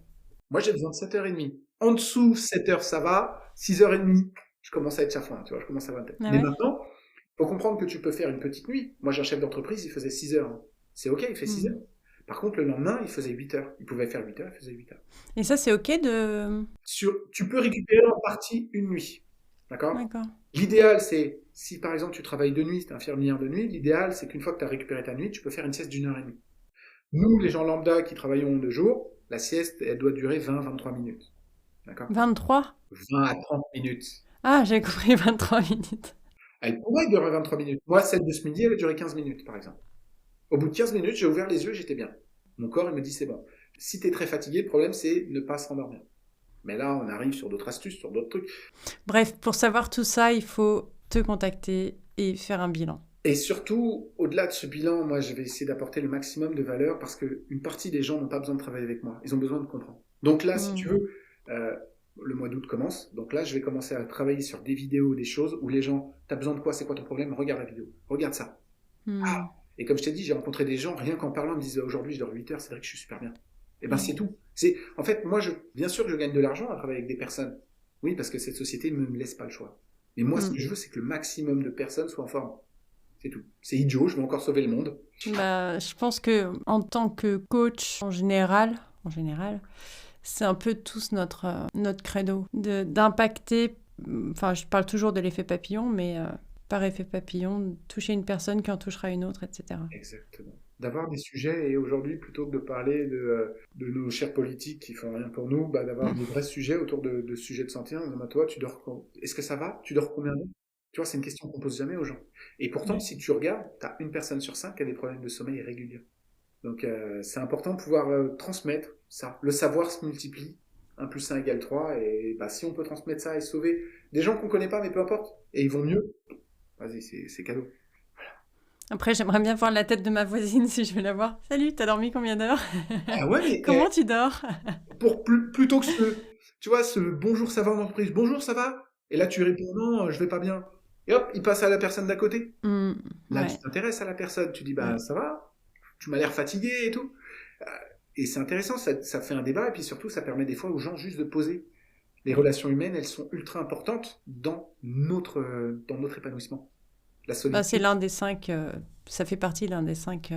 Moi, j'ai besoin de 7h30. En dessous, 7 heures, ça va. 6h30, je commence à être chafouin, tu vois, je commence à avoir la tête. Mais maintenant, il faut comprendre que tu peux faire une petite nuit. Moi, j'ai un chef d'entreprise, il faisait 6 heures. C'est ok, il fait 6 heures. Par contre, le lendemain, il faisait 8 heures. Il pouvait faire 8 heures, il faisait 8 heures. Et ça, c'est ok de... Tu peux récupérer en partie une nuit. D'accord ? L'idéal, c'est, si par exemple tu travailles de nuit, tu es infirmière de nuit, l'idéal, c'est qu'une fois que tu as récupéré ta nuit, tu peux faire une sieste d'1h30. Nous, les gens lambda qui travaillons de jour, la sieste, elle doit durer 20-23 minutes. D'accord ? 23 ? 20 à 30 minutes. Ah, j'ai compris 23 minutes. Elle pourrait durer 23 minutes. Moi, celle de ce midi, elle a duré 15 minutes, par exemple. Au bout de 15 minutes, j'ai ouvert les yeux, j'étais bien. Mon corps, il me dit, c'est bon. Si tu es très fatigué, le problème, c'est ne pas s'endormir. Mais là, on arrive sur d'autres astuces, sur d'autres trucs. Bref, pour savoir tout ça, il faut te contacter et faire un bilan. Et surtout, au-delà de ce bilan, moi, je vais essayer d'apporter le maximum de valeur parce qu'une partie des gens n'ont pas besoin de travailler avec moi. Ils ont besoin de comprendre. Donc là, si tu veux, le mois d'août commence. Donc là, je vais commencer à travailler sur des vidéos, des choses où les gens, t'as besoin de quoi, c'est quoi ton problème, regarde la vidéo, regarde ça. Ah. Et comme je t'ai dit, j'ai rencontré des gens, rien qu'en parlant, ils me disent aujourd'hui je dors 8 heures, c'est vrai que je suis super bien. Et ben c'est tout. En fait, moi, bien sûr que je gagne de l'argent à travailler avec des personnes. Oui, parce que cette société ne me laisse pas le choix. Mais moi, ce que je veux, c'est que le maximum de personnes soient en forme. C'est tout. C'est idiot, je veux encore sauver le monde. Bah, je pense que en tant que coach en général, c'est un peu tous notre credo d'impacter. Enfin, je parle toujours de l'effet papillon, mais par effet papillon, toucher une personne qui en touchera une autre, etc. Exactement. D'avoir des sujets, et aujourd'hui, plutôt que de parler de nos chers politiques qui font rien pour nous, d'avoir des vrais sujets autour de sujets de santé. En disant, toi, tu dors est-ce que ça va ? Tu dors combien d'heures ? Tu vois, c'est une question qu'on pose jamais aux gens. Et pourtant, si tu regardes, tu as une personne sur 5 qui a des problèmes de sommeil réguliers. Donc, c'est important de pouvoir transmettre ça. Le savoir se multiplie. 1 + 1 = 3. Et si on peut transmettre ça et sauver des gens qu'on connaît pas, mais peu importe, et ils vont mieux, vas-y, c'est cadeau. Voilà. Après, j'aimerais bien voir la tête de ma voisine si je veux la voir. Salut, t'as dormi combien d'heures ? Ah ouais, mais comment tu dors ? Pour plutôt que tu vois, ce bonjour, ça va en entreprise. Bonjour, ça va ? Et là, tu réponds non, je vais pas bien. Et hop, il passe à la personne d'à côté. Là, tu t'intéresses à la personne. Tu dis, ça va ? Tu m'as l'air fatigué et tout. Et c'est intéressant, ça fait un débat. Et puis surtout, ça permet des fois aux gens juste de poser. Les relations humaines, elles sont ultra importantes dans notre épanouissement. La solitude. C'est l'un des 5, ça fait partie l'un des 5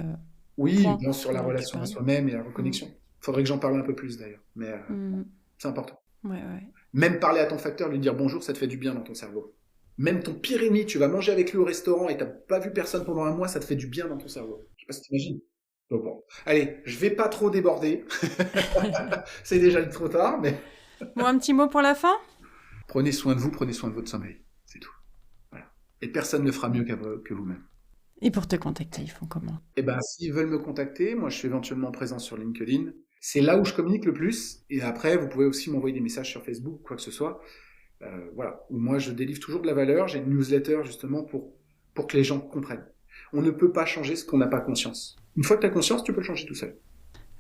oui, bien sur la relation à soi-même et la reconnexion. Faudrait que j'en parle un peu plus d'ailleurs. Mais c'est important. Ouais. Même parler à ton facteur, lui dire bonjour, ça te fait du bien dans ton cerveau. Même ton pire ennemi, tu vas manger avec lui au restaurant et t'as pas vu personne pendant 1 mois, ça te fait du bien dans ton cerveau. Je sais pas si t'imagines. Donc bon, allez, je vais pas trop déborder. C'est déjà trop tard, mais Bon, un petit mot pour la fin? prenez soin de vous, prenez soin de votre sommeil. C'est tout. Voilà. Et personne ne fera mieux que vous-même. Et pour te contacter, ils font comment? Eh ben, s'ils veulent me contacter, moi, je suis éventuellement présent sur LinkedIn. C'est là où je communique le plus. Et après, vous pouvez aussi m'envoyer des messages sur Facebook, quoi que ce soit. Voilà. Où moi, je délivre toujours de la valeur. J'ai une newsletter, justement, pour que les gens comprennent. On ne peut pas changer ce qu'on n'a pas conscience. Une fois que tu as conscience, tu peux le changer tout seul.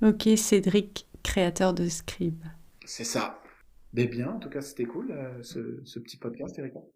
Ok, Cédric, créateur de Scribe. C'est ça. Mais bien, en tout cas, c'était cool, ce petit podcast, Erika.